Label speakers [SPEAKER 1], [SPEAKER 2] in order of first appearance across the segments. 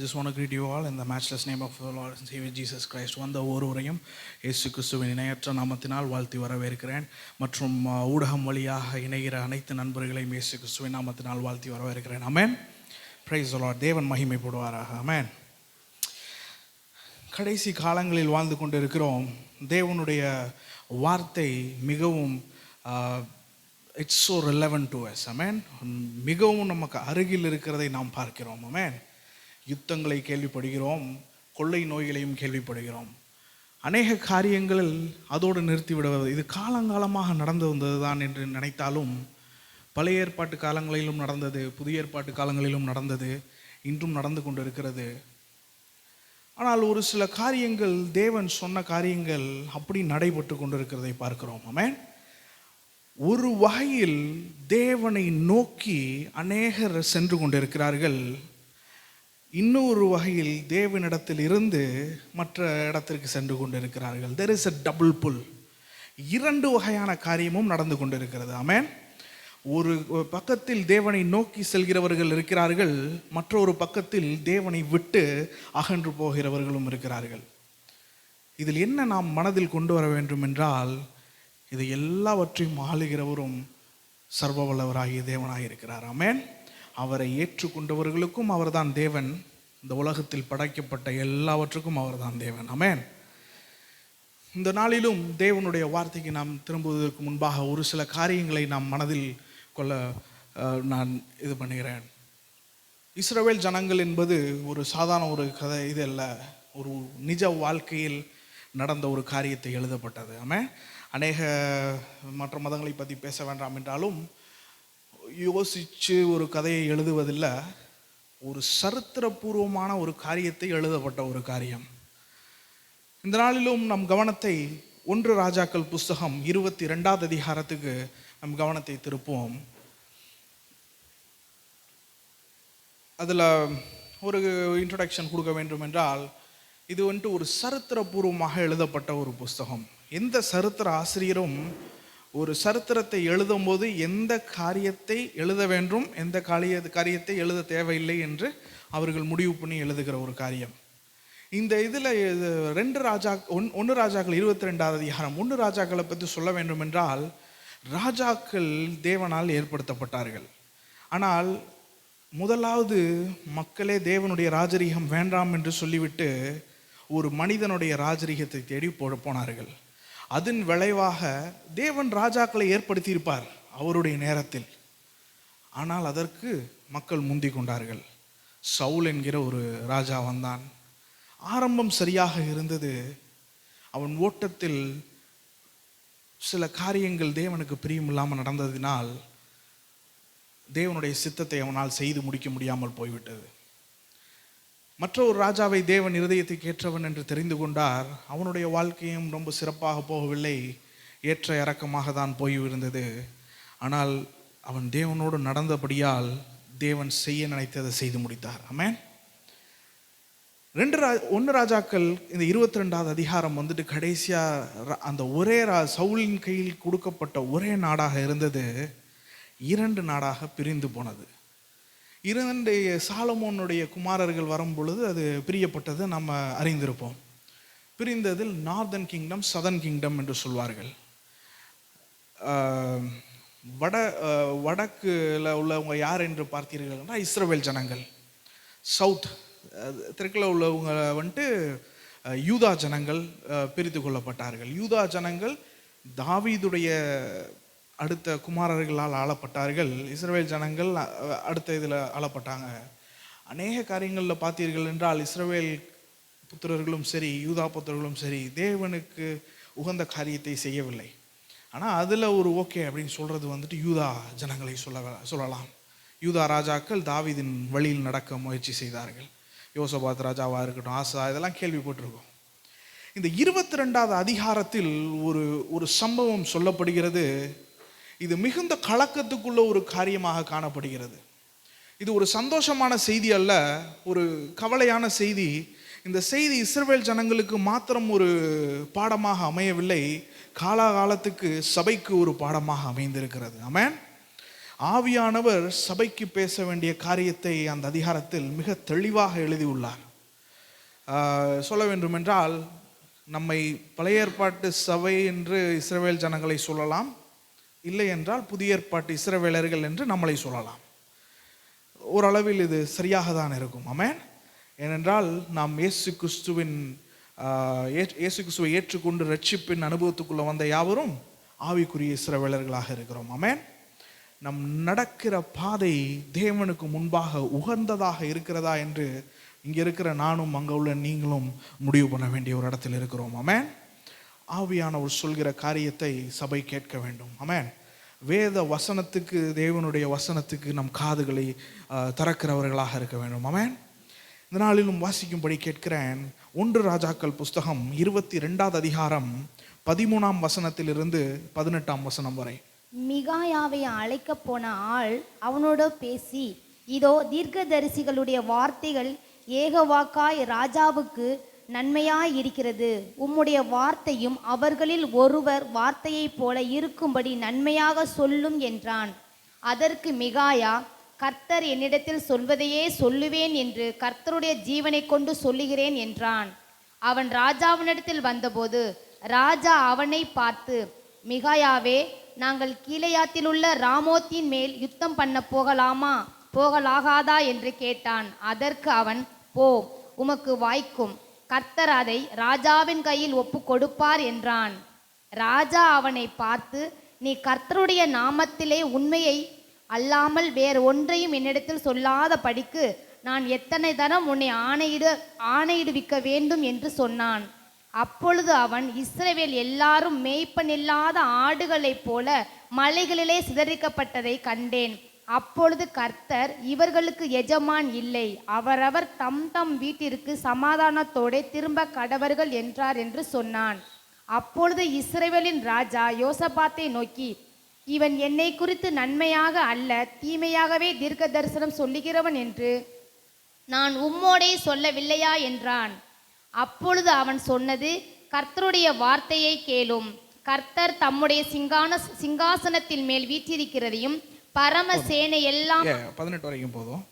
[SPEAKER 1] just want to greet you all in the matchless name of the Lord and Savior Jesus Christ. வந்த ஒருவரையும் இயேசு கிறிஸ்துவின் இணையற்ற நாமத்தினால் வாழ்த்தி வரவேற்கிறேன். மற்றும் ஊடகம் வழியாக இணைகிற அனைத்து நண்பர்களையும் இயேசு கிறிஸ்துவின் நாமத்தினால் வாழ்த்தி வரவேற்கிறேன். ஆமென். Praise the Lord. தேவன் மகிமைப்படுவாராக. ஆமென். கடைசி காலங்களில் வாழ்ந்து கொண்டிருக்கிறோம். தேவனுடைய வார்த்தை மிகவும் it's so relevant to us. ஆமென். மிகவும் நமக்கு அருகில் இருக்கிறதை நாம் பார்க்கிறோம். ஆமென். யுத்தங்களை கேள்விப்படுகிறோம், கொள்ளை நோய்களையும் கேள்விப்படுகிறோம். அநேக காரியங்களில் அதோடு நிறுத்திவிடுவது இது காலங்காலமாக நடந்து வந்தது தான் என்று நினைத்தாலும், பழைய ஏற்பாட்டு காலங்களிலும் நடந்தது, புதிய ஏற்பாட்டு காலங்களிலும் நடந்தது, இன்றும் நடந்து கொண்டிருக்கிறது. ஆனால் ஒரு சில காரியங்கள், தேவன் சொன்ன காரியங்கள் அப்படி நடைபெற்று கொண்டிருக்கிறதை பார்க்கிறோம். ஆமென். ஒரு வகையில் தேவனை நோக்கி அநேகர் சென்று கொண்டிருக்கிறார்கள். இன்னொரு வகையில் தேவனிடத்தில் இருந்து மற்ற இடத்திற்கு சென்று கொண்டிருக்கிறார்கள். there is a double pull. இரண்டு வகையான காரியமும் நடந்து கொண்டிருக்கிறது. ஆமென். ஒரு பக்கத்தில் தேவனை நோக்கி செல்கிறவர்கள் இருக்கிறார்கள், மற்றொரு பக்கத்தில் தேவனை விட்டு அகன்று போகிறவர்களும் இருக்கிறார்கள். இதில் என்ன நாம் மனதில் கொண்டு வர வேண்டும் என்றால், இது எல்லாவற்றையும் ஆளுகிறவரும் சர்வ வல்லவராகிய தேவனாக இருக்கிறார். ஆமென். அவரை ஏற்றுக்கொண்டவர்களுக்கும் அவர்தான் தேவன். இந்த உலகத்தில் படைக்கப்பட்ட எல்லாவற்றுக்கும் அவர்தான் தேவன். ஆமென். இந்த நாளிலும் தேவனுடைய வார்த்தைக்கு நாம் திரும்புவதற்கு முன்பாக ஒரு சில காரியங்களை நாம் மனதில் கொள்ள நான் இது பண்ணுகிறேன். இஸ்ரவேல் ஜனங்கள் என்பது ஒரு சாதாரண ஒரு கதை இது அல்ல, ஒரு நிஜ வாழ்க்கையில் நடந்த ஒரு காரியத்தை எழுதப்பட்டது. ஆமென். அநேக மற்ற மதங்களை பற்றி பேச வேண்டாம் என்றாலும், யோசித்து ஒரு கதையை எழுதுவதில்லை, ஒரு சரித்திரபூர்வமான ஒரு காரியத்தை எழுதப்பட்ட ஒரு காரியம். இந்த நாளிலும் நம் கவனத்தை 1 ராஜாக்கள் புஸ்தகம் 22வது அதிகாரத்துக்கு நம் கவனத்தை திருப்புவோம். அதில் ஒரு இன்ட்ரடக்ஷன் கொடுக்க வேண்டும் என்றால், இது ஒரு சரித்திரபூர்வமாக எழுதப்பட்ட ஒரு புஸ்தகம். எந்த சரித்திர ஆசிரியரும் ஒரு சரித்திரத்தை எழுதும் போது எந்த காரியத்தை எழுத வேண்டும், எந்த காரியத்தை எழுத தேவையில்லை என்று அவர்கள் முடிவு பண்ணி எழுதுகிற ஒரு காரியம். இந்த இதில் 1 ராஜாக்கள் 22வது அதிகாரம் 1 ராஜாக்களை பற்றி சொல்ல வேண்டும் என்றால், ராஜாக்கள் தேவனால் ஏற்படுத்தப்பட்டார்கள். ஆனால் முதலாவது மக்களே தேவனுடைய ராஜரீகம் வேண்டாம் என்று சொல்லிவிட்டு ஒரு மனிதனுடைய ராஜரீகத்தை தேடி போனார்கள். அதன் விளைவாக தேவன் ராஜாக்களை ஏற்படுத்தியிருப்பார் அவருடைய நேரத்தில். ஆனால் அதற்கு மக்கள் முந்தி கொண்டார்கள். சவுல் என்கிற ஒரு ராஜா வந்தான். ஆரம்பம் சரியாக இருந்தது. அவன் ஓட்டத்தில் சில காரியங்கள் தேவனுக்கு பிரியமில்லாமல் நடந்ததினால் தேவனுடைய சித்தத்தை அவனால் செய்து முடிக்க முடியாமல் போய்விட்டது. மற்ற ஒரு ராஜாவை தேவன் இருதயத்துக்கு ஏற்றவன் என்று தெரிந்து கொண்டார். அவனுடைய வாழ்க்கையும் ரொம்ப சிறப்பாக போகவில்லை, ஏற்ற இறக்கமாக தான் போயிருந்தது. ஆனால் அவன் தேவனோடு நடந்தபடியால் தேவன் செய்ய நினைத்ததை செய்து முடித்தார். ஆமென். 1 ராஜாக்கள் இந்த 22வது அதிகாரம் கடைசியாக அந்த ஒரே சவுலின் கையில் கொடுக்கப்பட்ட ஒரே நாடாக இருந்தது 2 நாடாக பிரிந்து போனது. 2 சாலமோனுடைய குமாரர்கள் வரும் பொழுது அது பிரியப்பட்டது நம்ம அறிந்திருப்போம். பிரிந்ததில் நார்தன் கிங்டம், சதர்ன் கிங்டம் என்று சொல்வார்கள். வடக்குல உள்ளவங்க யார் என்று பார்த்தீர்கள் என்றால் இஸ்ரவேல் ஜனங்கள். சவுத் தெற்கில் உள்ளவங்க யூதா ஜனங்கள் பிரித்து கொள்ளப்பட்டார்கள். யூதா ஜனங்கள் தாவீதுடைய அடுத்த குமாரர்களால் ஆளப்பட்டார்கள். இஸ்ரவேல் ஜனங்கள் அடுத்த இதில் ஆளப்பட்டாங்க. அநேக காரியங்களில் பார்த்தீர்கள் என்றால் இஸ்ரவேல் புத்திரர்களும் சரி, யூதா புத்திரர்களும் சரி, தேவனுக்கு உகந்த காரியத்தை செய்யவில்லை. ஆனால் அதில் ஒரு ஓகே அப்படின்னு சொல்கிறது யூதா ஜனங்களை சொல்லலாம். யூதா ராஜாக்கள் தாவீதின் வழியில் நடக்க முயற்சி செய்தார்கள். யோசபாத் ராஜாவாக இருக்கட்டும், ஆசா, இதெல்லாம் கேள்விப்பட்டிருக்கோம். இந்த 22வது அதிகாரத்தில் ஒரு சம்பவம் சொல்லப்படுகிறது. இது மிகுந்த கலக்கத்துக்குள்ள ஒரு காரியமாக காணப்படுகிறது. இது ஒரு சந்தோஷமான செய்தி அல்ல, ஒரு கவலையான செய்தி. இந்த செய்தி இஸ்ரவேல் ஜனங்களுக்கு மாத்திரம் ஒரு பாடமாக அமையவில்லை, காலாகாலத்துக்கு சபைக்கு ஒரு பாடமாக அமைந்திருக்கிறது. ஆமென். ஆவியானவர் சபைக்கு பேச வேண்டிய காரியத்தை அந்த அதிகாரத்தில் மிக தெளிவாக எழுதியுள்ளார். சொல்ல வேண்டுமென்றால், நம்மை பழைய ஏற்பாட்டு சபை என்று இஸ்ரவேல் ஜனங்களை சொல்லலாம், இல்லை என்றால் புதிய ஏற்பாட்டு இஸ்ரவேலர்கள் என்று நம்மளை சொல்லலாம். ஓரளவில் இது சரியாக தான் இருக்கும். ஆமென். ஏனென்றால் நாம் இயேசு கிறிஸ்துவை ஏற்றுக்கொண்டு ரட்சிப்பின் அனுபவத்துக்குள்ள வந்த யாவரும் ஆவிக்குரிய இஸ்ரவேலர்களாக இருக்கிறோம். ஆமென். நம் நடக்கிற பாதை தேவனுக்கு முன்பாக உகந்ததாக இருக்கிறதா என்று இங்கே இருக்கிற நானும் அங்கே உள்ள நீங்களும் முடிவு பண்ண வேண்டிய ஒரு இடத்தில் இருக்கிறோம். ஆமென். ஆவியானவர் சொல்கிற காரியத்தை சபை கேட்க வேண்டும். ஆமென். வேத வசனத்துக்கு, தேவனுடைய வசனத்துக்கு நம் காதுகளை திறக்கிறவர்களாக இருக்க வேண்டும். ஆமென். இந்த நாளிலும் வாசிக்கும்படி கேட்கிறேன். 1 ராஜாக்கள் புஸ்தகம் 22வது அதிகாரம் 13ஆம் வசனத்திலிருந்து 18ஆம் வசனம் வரை.
[SPEAKER 2] மிகாயாவை அழைக்க போன ஆள் அவனோடு பேசி, இதோ தீர்க்கதரிசிகளுடைய வார்த்தைகள் ஏகவாக்காய் ராஜாவுக்கு நன்மையாய் இருக்கிறது. உம்முடைய வார்த்தையும் அவர்களில் ஒருவர் வார்த்தையைப் போல இருக்கும்படி நன்மையாக சொல்லும் என்றான். அதற்கு மிகாயா, கர்த்தர் என்னிடத்தில் சொல்வதையே சொல்லுவேன் என்று கர்த்தருடைய ஜீவனை கொண்டு சொல்லுகிறேன் என்றான். அவன் ராஜாவினிடத்தில் வந்தபோது ராஜா அவனை பார்த்து, மிகாயாவே, நாங்கள் கீலேயாத்திலுள்ள ராமோத்தின் மேல் யுத்தம் பண்ண போகலாகாதா என்று கேட்டான். அதற்கு அவன், போ, உமக்கு வாய்க்கும், கர்த்தர் அதை ராஜாவின் கையில் ஒப்பு கொடுப்பார் என்றான். ராஜா அவனை பார்த்து, நீ கர்த்தருடைய நாமத்திலே உண்மையை அல்லாமல் வேறு ஒன்றையும் என்னிடத்தில் சொல்லாத படிக்கு நான் எத்தனை தரம் உன்னை ஆணையிடுவிக்க வேண்டும் என்று சொன்னான். அப்பொழுது அவன், இஸ்ரவேல் எல்லாரும் மேய்ப்பனில்லாத ஆடுகளைப் போல மலைகளிலே சிதறிக்கப்பட்டதை கண்டேன். அப்பொழுது கர்த்தர், இவர்களுக்கு எஜமான் இல்லை, அவரவர் தம் தம் வீட்டிற்கு சமாதானத்தோടെ திரும்ப கடவர்கள் என்றார் என்று சொன்னான். அப்பொழுது இஸ்ரவேலின் ராஜா யோசபாத்தை நோக்கி, இவன் என்னை குறித்து நன்மையாக அல்ல தீமையாகவே தீர்க்க தரிசனம் சொல்லுகிறவன் என்று நான் உம்மோடே சொல்லவில்லையா என்றான். அப்பொழுது அவன் சொன்னது, கர்த்தருடைய வார்த்தையை கேளும். கர்த்தர் தம்முடைய சிங்காசனத்தின் மேல் வீற்றிருக்கிறதையும் பரமசேனை எல்லாம்
[SPEAKER 1] 18 வரைக்கும் போதும்.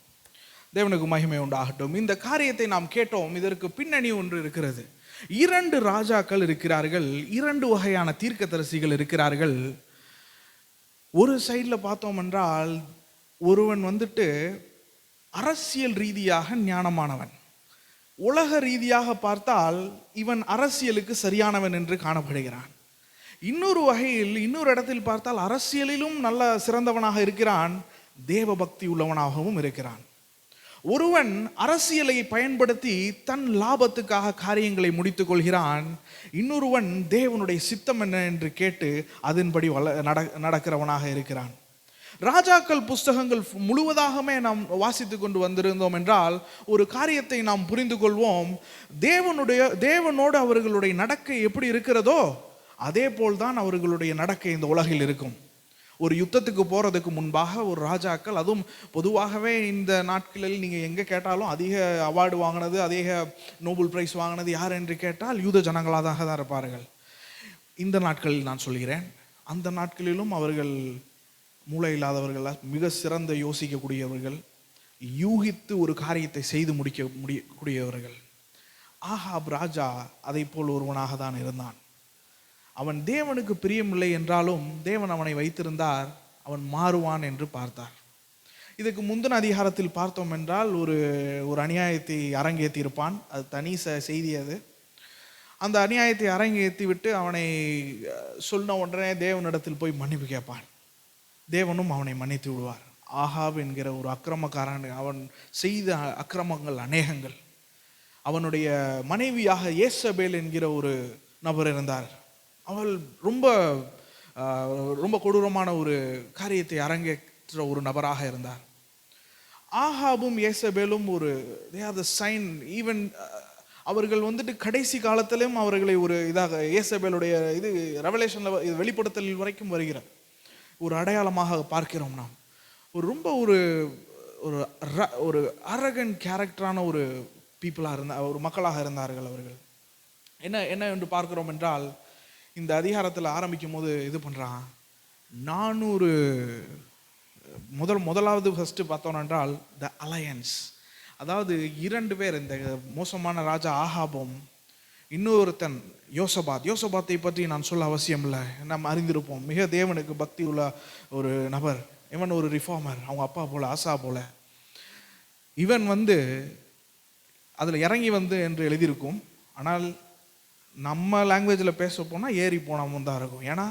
[SPEAKER 1] தேவனுக்கு மகிமை உண்டாகட்டும். இந்த காரியத்தை நாம் கேட்டோம். இதற்கு பின்னணி ஒன்று இருக்கிறது. 2 ராஜாக்கள் இருக்கிறார்கள், 2 வகையான தீர்க்கதரிசிகள் இருக்கிறார்கள். ஒரு சைடில் பார்த்தோம் என்றால், ஒருவன் அரசியல் ரீதியாக ஞானமானவன், உலக ரீதியாக பார்த்தால் இவன் அரசியலுக்கு சரியானவன் என்று காணப்படுகிறான். இன்னொரு வகையில், இன்னொரு இடத்தில் பார்த்தால் அரசியலிலும் நல்ல சிறந்தவனாக இருக்கிறான், தேவ பக்தி உள்ளவனாகவும் இருக்கிறான். ஒருவன் அரசியலை பயன்படுத்தி தன் லாபத்துக்காக காரியங்களை முடித்துக் கொள்கிறான். இன்னொருவன் தேவனுடைய சித்தம் என்ன என்று கேட்டு அதன்படி நடக்கிறவனாக இருக்கிறான். ராஜாக்கள் புஸ்தகங்கள் முழுவதாகவே நாம் வாசித்து கொண்டு வந்திருந்தோம் என்றால் ஒரு காரியத்தை நாம் புரிந்து கொள்வோம். தேவனோடு அவர்களுடைய நடக்கை எப்படி இருக்கிறதோ அதே போல்தான் அவர்களுடைய நடக்கை இந்த உலகில் இருக்கும். ஒரு யுத்தத்துக்கு போகிறதுக்கு முன்பாக ஒரு ராஜாக்கள், அதுவும் பொதுவாகவே இந்த நாட்களில் நீங்கள் எங்கே கேட்டாலும் அதிக அவார்டு வாங்கினது, அதிக நோபல் பிரைஸ் வாங்கினது யார் என்று கேட்டால் யூத ஜனங்களாக தான் இருப்பார்கள். இந்த நாட்களில் நான் சொல்கிறேன், அந்த நாட்களிலும் அவர்கள் மூளை இல்லாதவர்கள், மிக சிறந்த யோசிக்கக்கூடியவர்கள், யூகித்து ஒரு காரியத்தை செய்து முடியக்கூடியவர்கள். ஆகாப் ராஜா அதை போல் ஒருவனாக தான் இருந்தான். அவன் தேவனுக்கு பிரியமில்லை என்றாலும் தேவன் அவனை வைத்திருந்தார், அவன் மாறுவான் என்று பார்த்தார். இதுக்கு முந்தின அதிகாரத்தில் பார்த்தோம் என்றால் ஒரு அநியாயத்தை அரங்கேற்றி இருப்பான். அது தனி செய்தி. அது அந்த அநியாயத்தை அரங்கேற்றி விட்டு அவனை சொன்ன உடனே தேவனிடத்தில் போய் மன்னிப்பு கேட்பான். தேவனும் அவனை மன்னித்து விடுவார். ஆகாப் என்கிற ஒரு அக்கிரமக்காரன், அவன் செய்த அக்கிரமங்கள் அநேகங்கள். அவனுடைய மனைவியாக ஏசபேல் என்கிற ஒரு நபர் இருந்தார். அவள் ரொம்ப கொடூரமான ஒரு காரியத்தை அரங்கேற்ற ஒரு நபராக இருந்தார். ஆகாபும் ஏசபேலும் சைன் ஈவன் அவர்கள் கடைசி காலத்திலும் அவர்களை ஒரு இதாக ஏசபேலுடைய இது ரெவலேஷன்ல வெளிப்படுத்தல் வரைக்கும் வருகிறது. ஒரு அடையாளமாக பார்க்கிறோம் நாம். ஒரு அரகன்ட் கேரக்டரான ஒரு பீப்புளாக ஒரு மக்களாக இருந்தார்கள் அவர்கள். என்ன என்று பார்க்கிறோம் என்றால், இந்த அதிகாரத்தில் ஆரம்பிக்கும் போது இது பண்ணுறான், 400 முதலாவது ஃபஸ்ட்டு பார்த்தோம் என்றால் த அலையன்ஸ். அதாவது 2 பேர், இந்த மோசமான ராஜா ஆகாபும் இன்னொருத்தன் யோசபாத்தை பற்றி நான் சொல்ல அவசியம் இல்லை, நாம் அறிந்திருப்போம். மிக தேவனுக்கு பக்தி உள்ள ஒரு நபர். இவன் ஒரு ரிஃபார்மர், அவங்க அப்பா போல, ஆசா போல. இவன் அதில் இறங்கி என்று எழுதியிருக்கும். ஆனால் நம்ம லாங்குவேஜில் பேச போனால் ஏறி போனாமல் தான் இருக்கும். ஏன்னா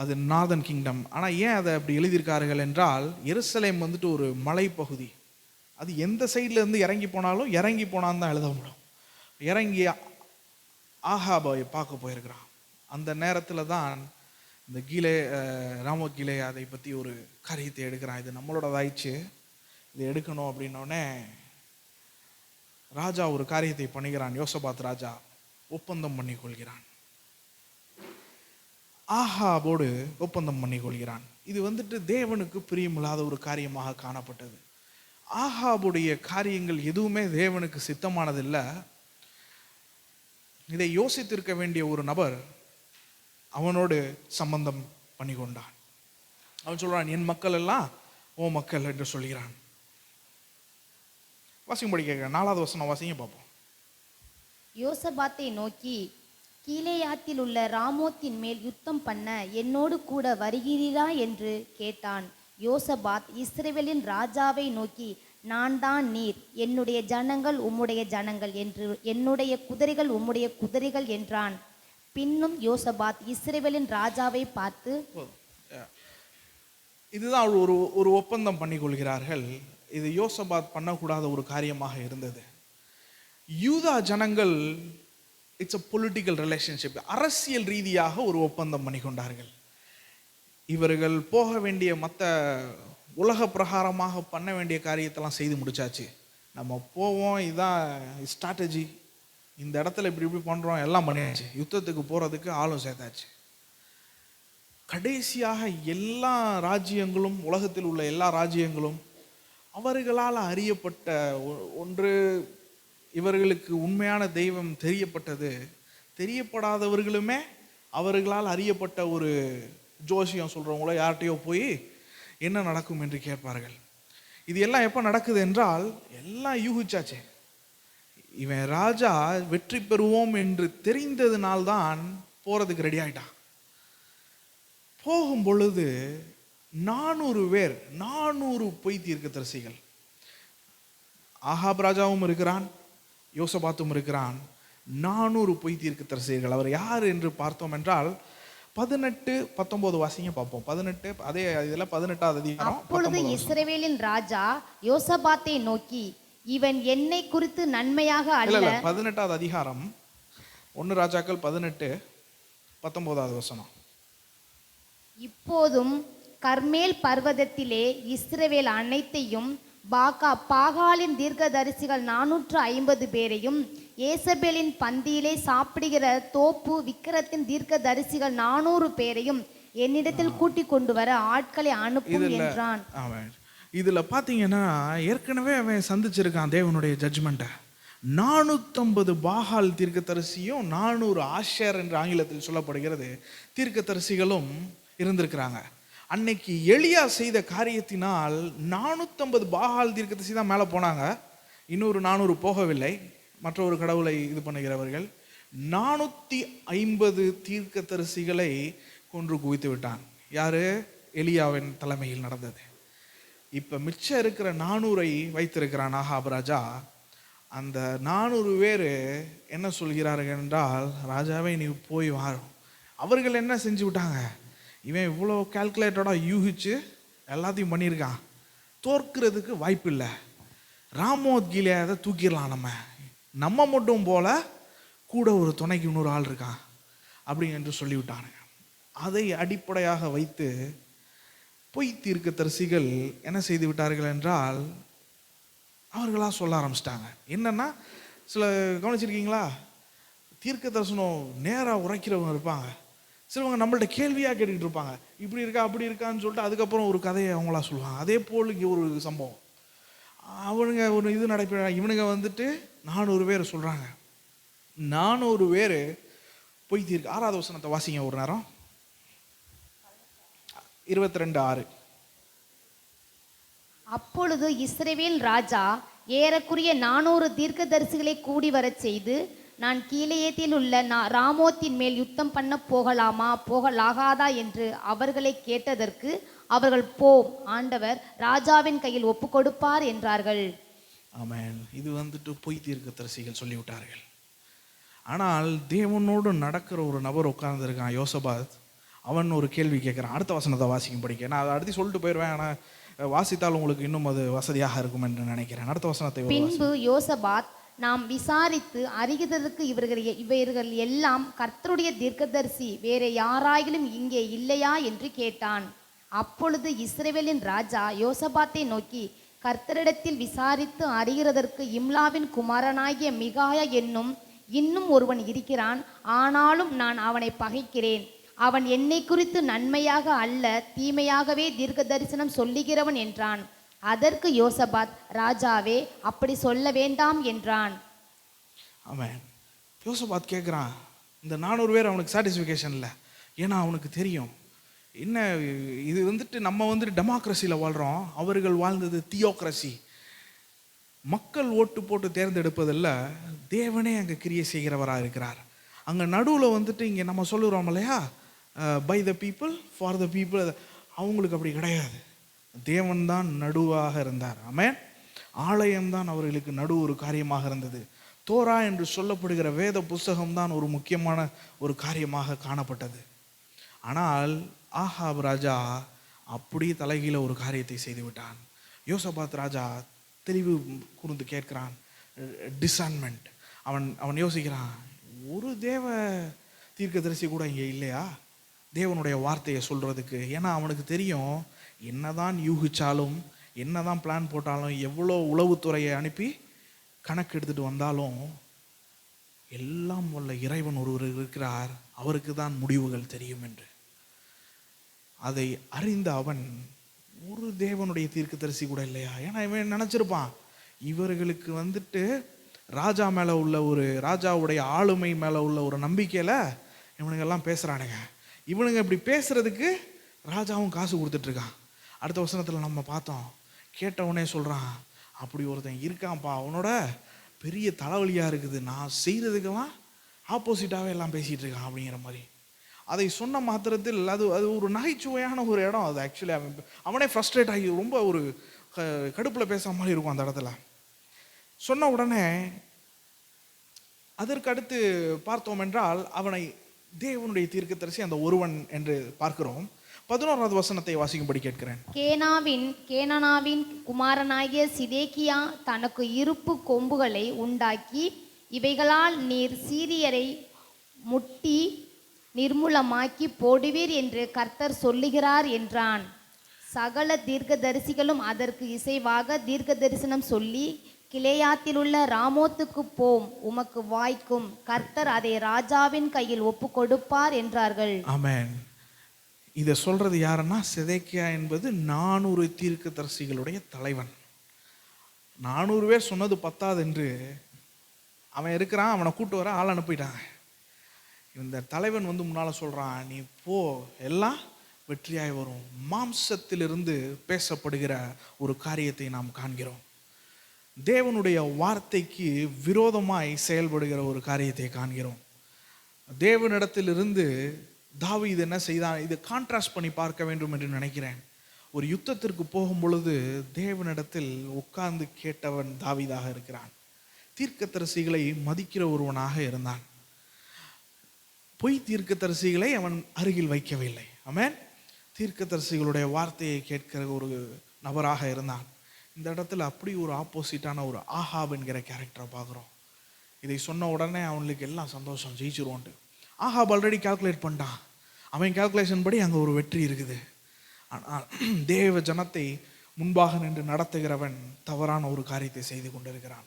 [SPEAKER 1] அது நார்தன் கிங்டம். ஆனால் ஏன் அதை அப்படி எழுதியிருக்கார்கள் என்றால், எருசலேம் ஒரு மலைப்பகுதி. அது எந்த சைடில் இருந்து இறங்கி போனாலும் இறங்கி போனான்னு தான் எழுத முடியும். இறங்கி ஆகாபை பார்க்க போயிருக்கிறான். அந்த நேரத்தில் தான் இந்த ராமோத் கீலே அதை பற்றி ஒரு காரியத்தை எடுக்கிறான். இது நம்மளோடதாயிடுச்சு, இதை எடுக்கணும் அப்படின்னோடனே ராஜா ஒரு காரியத்தை பண்ணுகிறான். யோசபாத் ராஜா ஒப்பந்தம் பண்ணி கொள்கிறான், ஆகாபோடு ஒப்பந்தம் பண்ணி கொள்கிறான். இது தேவனுக்கு பிரியமில்லாத ஒரு காரியமாக காணப்பட்டது. ஆகாபுடைய காரியங்கள் எதுவுமே தேவனுக்கு சித்தமானதில்லை. இதை யோசித்திருக்க வேண்டிய ஒரு நபர் அவனோடு சம்பந்தம் பண்ணி கொண்டான். அவன் சொல்றான், என் மக்கள் எல்லாம் ஓ மக்கள் என்று சொல்கிறான். வாசிக்கும்படி கேட்கிறேன். 4வது வசனம் வாசிங்க பார்ப்போம்.
[SPEAKER 2] யோசபாத்தை நோக்கி, கீலேயாத்தில் உள்ள ராமோத்தின் மேல் யுத்தம் பண்ண என்னோடு கூட வருகிறீரா என்று கேட்டான். யோசபாத் இஸ்ரவேலின் ராஜாவை நோக்கி, நான் தான் நீர், என்னுடைய ஜனங்கள் உம்முடைய ஜனங்கள் என்று, என்னுடைய குதிரைகள் உம்முடைய குதிரைகள் என்றான். பின்னும் யோசபாத் இஸ்ரவேலின் ராஜாவை பார்த்து,
[SPEAKER 1] இதுதான் ஒரு ஒப்பந்தம் பண்ணி கொள்கிறார்கள். இது யோசபாத் பண்ணக்கூடாத ஒரு காரியமாக இருந்தது. யூதா ஜனங்கள், இட்ஸ் அ பொலிட்டிக்கல் ரிலேஷன்ஷிப், அரசியல் ரீதியாக ஒரு ஒப்பந்தம் பண்ணி கொண்டார்கள். இவர்கள் போக வேண்டிய மற்ற உலக பிரகாரமாக பண்ண வேண்டிய காரியத்தெல்லாம் செய்து முடிச்சாச்சு. நம்ம போவோம், இதுதான் ஸ்ட்ராட்டஜி, இந்த இடத்துல இப்படி பண்ணுறோம், எல்லாம் பண்ணியாச்சு. யுத்தத்துக்கு போகிறதுக்கு ஆளும் சேர்த்தாச்சு. கடைசியாக எல்லா ராஜ்யங்களும், உலகத்தில் உள்ள எல்லா ராஜ்யங்களும் அவர்களால் அறியப்பட்ட ஒன்று. இவர்களுக்கு உண்மையான தெய்வம் தெரியப்பட்டது. தெரியப்படாதவர்களுமே அவர்களால் அறியப்பட்ட ஒரு ஜோசியம் சொல்கிறவங்களோ யார்கிட்டையோ போய் என்ன நடக்கும் என்று கேட்பார்கள். இது எல்லாம் எப்போ நடக்குது என்றால், எல்லாம் யூகிச்சாச்சு. இவன் ராஜா வெற்றி பெறுவோம் என்று தெரிந்ததுனால்தான் போகிறதுக்கு ரெடி ஆகிட்டான். போகும் பொழுது 400 பொய் தீர்க்கதரிசிகள், ஆகாப் ராஜாவும் இருக்கிறான், யோசபாத்தும் இருக்கிறான். 400 பொய் தீர்க்கதரிசிகள். அவர் யார் என்று பார்த்தோம் என்றால் 18-19 வாசிங்க பார்ப்போம். 18 அதே இதில் 18வது அதிகாரம்.
[SPEAKER 2] அப்பொழுது இஸ்ரவேலின் ராஜா யோசபாத்தை நோக்கி, இவன் என்னை குறித்து நன்மையாக அல்ல.
[SPEAKER 1] 18வது அதிகாரம் 1 ராஜாக்கள் 18-19வது வசனம்.
[SPEAKER 2] இப்போதும் கர்மேல் பர்வதத்திலே இஸ்ரவேல் அனைத்தையும் பாகாலின் தீர்க்கதரிசிகள் 450 பேரையும், ஏசபேலின் பந்தியிலே சாப்பிடுகிற தோப்பு விக்கிரத்தின் தீர்க்கதரிசிகள் 400 பேரையும் என்னிடத்தில் கூட்டிக் கொண்டு வர ஆட்களை அனுப்பும் என்றான்.
[SPEAKER 1] இதுல பாத்தீங்கன்னா, ஏற்கனவே அவன் சந்திச்சிருக்கான் தேவனுடைய ஜட்ஜ்மெண்ட்டை. 450 பாகால் தீர்க்கதரிசியும் 400 ஆஷேர் என்று ஆங்கிலத்தில் சொல்லப்படுகிறது தீர்க்கதரிசிகளும் இருந்திருக்கிறாங்க. அன்னைக்கு எலியா செய்த காரியத்தினால் 450 பாகால் தீர்க்கதரிசி தான் மேலே போனாங்க. இன்னொரு 400 போகவில்லை, மற்றொரு கடவுளை இது பண்ணுகிறவர்கள். 450 தீர்க்கதரிசிகளை கொன்று குவித்து விட்டான். யாரு? எலியாவின் தலைமையில் நடந்தது. இப்போ மிச்சம் இருக்கிற 400 வைத்திருக்கிறான் ஆகாப் ராஜா. அந்த 400 பேர் என்ன சொல்கிறார்கள் என்றால், ராஜாவை நீ போய் வாரும். அவர்கள் என்ன செஞ்சு விட்டாங்க, இவன் இவ்வளோ கால்குலேட்டடாக யூகிச்சு எல்லாத்தையும் பண்ணியிருக்கான், தோற்கிறதுக்கு வாய்ப்பு இல்லை, ராமோத் கீலேயாதை தூக்கிடலாம், நம்ம மட்டும் போல கூட ஒரு துணைக்கு இன்னொரு ஆள் இருக்கான் அப்படி என்று சொல்லிவிட்டானுங்க. அதை அடிப்படையாக வைத்து பொய் தீர்க்கதரிசிகள் என்ன செய்து விட்டார்கள் என்றால், அவர்களாக சொல்ல ஆரம்பிச்சிட்டாங்க. என்னன்னா, சில கவனிச்சிருக்கீங்களா, தீர்க்க தரிசனம் நேராக உரைக்கிறவங்க இருப்பாங்க, சிலவங்க நம்மள்ட்ட கேள்வியாக கேட்டுக்கிட்டு இருப்பாங்க, இப்படி இருக்கா அப்படி இருக்கான்னு சொல்லிட்டு அதுக்கப்புறம் ஒரு கதையை அவங்களா சொல்லுவாங்க. அதே போல் இங்கே ஒரு சம்பவம், அவனுங்க ஒரு இது நடைபெற, இவனுங்க 400 பேர் சொல்கிறாங்க. 400 பேர் பொய் தீர்க்க. 6வது வசனத்தை வாசிங்க ஒரு நேரம். 22:6.
[SPEAKER 2] அப்பொழுது இஸ்ரவேல் ராஜா ஏறக்குறைய 400 தீர்க்கதரிசிகளை கூடி வரச் செய்து, நான் கீலேயாத்தில் உள்ள ராமோத்தின் மேல் யுத்தம் பண்ண போகலாமா போகலாகாதா என்று அவர்களை கேட்டதற்கு அவர்கள் போம், ஆண்டவர் ராஜாவின் கையில் ஒப்பு கொடுப்பார் என்றார்கள்.
[SPEAKER 1] ஆமென். இது வந்துட்டு பொய் தீர்க்கதரிசிகள் சொல்லிவிட்டார்கள். ஆனால் தேவனோடு நடக்கிற ஒரு நபர் உட்கார்ந்துருக்கான், யோசபாத். அவன் ஒரு கேள்வி கேட்குறான். அடுத்த வசனத்தை வாசிக்கும் படிக்க நான் அதை அடுத்து சொல்லிட்டு போயிடுவேன். ஆனால் வாசித்தால் உங்களுக்கு இன்னும் அது வசதியாக இருக்கும் என்று நினைக்கிறேன். அடுத்த வசனத்தை
[SPEAKER 2] பின்பு யோசபாத், நாம் விசாரித்து அறிகிறதற்கு இவர்கள் எல்லாம் கர்த்தருடைய தீர்க்கதரிசி வேற யாராயிலும் இங்கே இல்லையா என்று கேட்டான். அப்பொழுது இஸ்ரவேலின் ராஜா யோசபாத்தை நோக்கி, கர்த்தரிடத்தில் விசாரித்து அறிகிறதற்கு இம்லாவின் குமாரனாகிய மிகாயா என்னும் இன்னும் ஒருவன் இருக்கிறான், ஆனாலும் நான் அவனை பகைக்கிறேன். அவன் என்னை குறித்து நன்மையாக அல்ல தீமையாகவே தீர்க்க தரிசனம் சொல்லுகிறவன் என்றான். அதற்கு யோசபாத், ராஜாவே, அப்படி சொல்ல வேண்டாம் என்றான்.
[SPEAKER 1] ஆமென். யோசபாத் கேட்குறான். இந்த 400 பேர் அவனுக்கு சாட்டிஸ்ஃபிகேஷன் இல்லை. ஏன்னா அவனுக்கு தெரியும், என்ன இது வந்துட்டு நம்ம வந்துட்டு டெமோக்ரஸியில் வாழ்கிறோம், அவர்கள் வாழ்ந்தது தியோக்ரஸி. மக்கள் ஓட்டு போட்டு தேர்ந்தெடுப்பதில்ல, தேவனே அங்கே கிரியை செய்கிறவராக இருக்கிறார். அங்கே நடுவில் வந்துட்டு இங்கே நம்ம சொல்லுறோம் இல்லையா, by the people for the people, அவங்களுக்கு அப்படி கிடையாது. தேவன் தான் நடுவாக இருந்தார். ஆமென். ஆலயம்தான் அவர்களுக்கு ஒரு காரியமாக இருந்தது. தோரா என்று சொல்லப்படுகிற வேத புஸ்தகம்தான் ஒரு முக்கியமான ஒரு காரியமாக காணப்பட்டது. ஆனால் ஆகாப் ராஜா அப்படி தலைகீழ ஒரு காரியத்தை செய்துவிட்டான். யோசபாத் ராஜா தெளிவு கூர்ந்து கேட்கிறான், டிசன்மெண்ட். அவன் யோசிக்கிறான், ஒரு தேவ தீர்க்கதரிசி கூட இங்கே இல்லையா தேவனுடைய வார்த்தையை சொல்கிறதுக்கு? ஏன்னா அவனுக்கு தெரியும், என்னதான் யூகிச்சாலும் என்னதான் பிளான் போட்டாலும் எவ்வளோ உளவுத்துறையை அனுப்பி கணக்கு எடுத்துகிட்டு வந்தாலும் எல்லாம் வல்ல இறைவன் ஒருவர் இருக்கிறார், அவருக்கு தான் முடிவுகள் தெரியும் என்று. அதை அறிந்த அவன், ஒரு தேவனுடைய தீர்க்கதரிசி கூட இல்லையா? ஏன்னா இவன் நினச்சிருப்பான், இவர்களுக்கு வந்துட்டு ராஜா மேலே உள்ள ஒரு ராஜாவுடைய ஆளுமை மேலே உள்ள ஒரு நம்பிக்கையில் இவனுங்கெல்லாம் பேசுகிறானுங்க. இவனுங்க இப்படி பேசுறதுக்கு ராஜாவும் காசு கொடுத்துட்ருக்கான். அடுத்த வசனத்தில் நம்ம பார்த்தோம், கேட்டவனே சொல்கிறான், அப்படி ஒருத்தன் இருக்கான்ப்பா, அவனோட பெரிய தலைவலியாக இருக்குது, நான் செய்கிறதுக்கெல்லாம் ஆப்போசிட்டாகவே எல்லாம் பேசிகிட்டு இருக்கான் அப்படிங்கிற மாதிரி. அதை சொன்ன மாத்திரத்தில் அது ஒரு நகைச்சுவையான ஒரு இடம். அது ஆக்சுவலி அவனே ஃப்ரஸ்ட்ரேட் ஆகி ரொம்ப ஒரு கடுப்பில் பேசுகிற மாதிரி இருக்கும் அந்த இடத்துல. சொன்ன உடனே அதற்கு அடுத்து பார்த்தோம் என்றால் அவனை தேவனுடைய தீர்க்கதரிசி அந்த ஒருவன் என்று பார்க்கிறோம். 11வது வசனத்தை வாசிக்கும்படி கேட்கிறேன்.
[SPEAKER 2] கேனானாவின் குமாரனாகிய சிதேக்கியா தனக்கு இருப்பு கொம்புகளை உண்டாக்கி, இவைகளால் நீர் சீரியரை முட்டி நிர்மூலமாக்கி போடுவீர் என்று கர்த்தர் சொல்லுகிறார் என்றான். சகல தீர்க்கதரிசிகளும் அதற்கு இசைவாக தீர்க்க தரிசனம் சொல்லி, கிலேயாத்தில் உள்ள ராமோத்துக்கு போம், உமக்கு வாய்க்கும், கர்த்தர் அதை ராஜாவின் கையில் ஒப்பு கொடுப்பார் என்றார்கள்.
[SPEAKER 1] ஆமென். இதை சொல்றது யாருன்னா, சிதேக்கியா என்பது 400 தீர்க்கதரிசிகளுடைய தலைவன். 400 பேர் சொன்னது பத்தாது என்று அவன் இருக்கிறான், அவனை கூட்டு வர ஆள் அனுப்பிட்டாங்க. இந்த தலைவன் முன்னால் சொல்கிறான், நீ போ, எல்லாம் வெற்றியாய் வரும். மாம்சத்திலிருந்து பேசப்படுகிற ஒரு காரியத்தை நாம் காண்கிறோம். தேவனுடைய வார்த்தைக்கு விரோதமாய் செயல்படுகிற ஒரு காரியத்தை காண்கிறோம். தேவனிடத்திலிருந்து தாவீது என்ன செய்தான், இதை கான்ட்ராஸ்ட் பண்ணி பார்க்க வேண்டும் என்று நினைக்கிறேன். ஒரு யுத்தத்திற்கு போகும் பொழுது தேவனிடத்தில் உட்கார்ந்து கேட்டவன் தாவீதாக இருக்கிறான். தீர்க்கதரிசிகளை மதிக்கிற ஒருவனாக இருந்தான். பொய் தீர்க்கதரிசிகளை அவன் அருகில் வைக்கவில்லை. ஆமென். தீர்க்கதரிசிகளுடைய வார்த்தையை கேட்கிற ஒரு நபராக இருந்தான். இந்த இடத்துல அப்படி ஒரு ஆப்போசிட்டான ஒரு ஆகாப் என்கிற கேரக்டரை பார்க்குறோம். இதை சொன்ன உடனே அவனுக்கு எல்லாம் சந்தோஷம், ஜெயிச்சிருவோன்ட்டு. ஆகாப் ஆல்ரெடி கால்குலேட் பண்ணிட்டான். அவன் கால்குலேஷன் படி அங்கே ஒரு வெற்றி இருக்குது. ஆனால் தேவ ஜனத்தை முன்பாக நின்று நடத்துகிறவன் தவறான ஒரு காரியத்தை செய்து கொண்டிருக்கிறான்.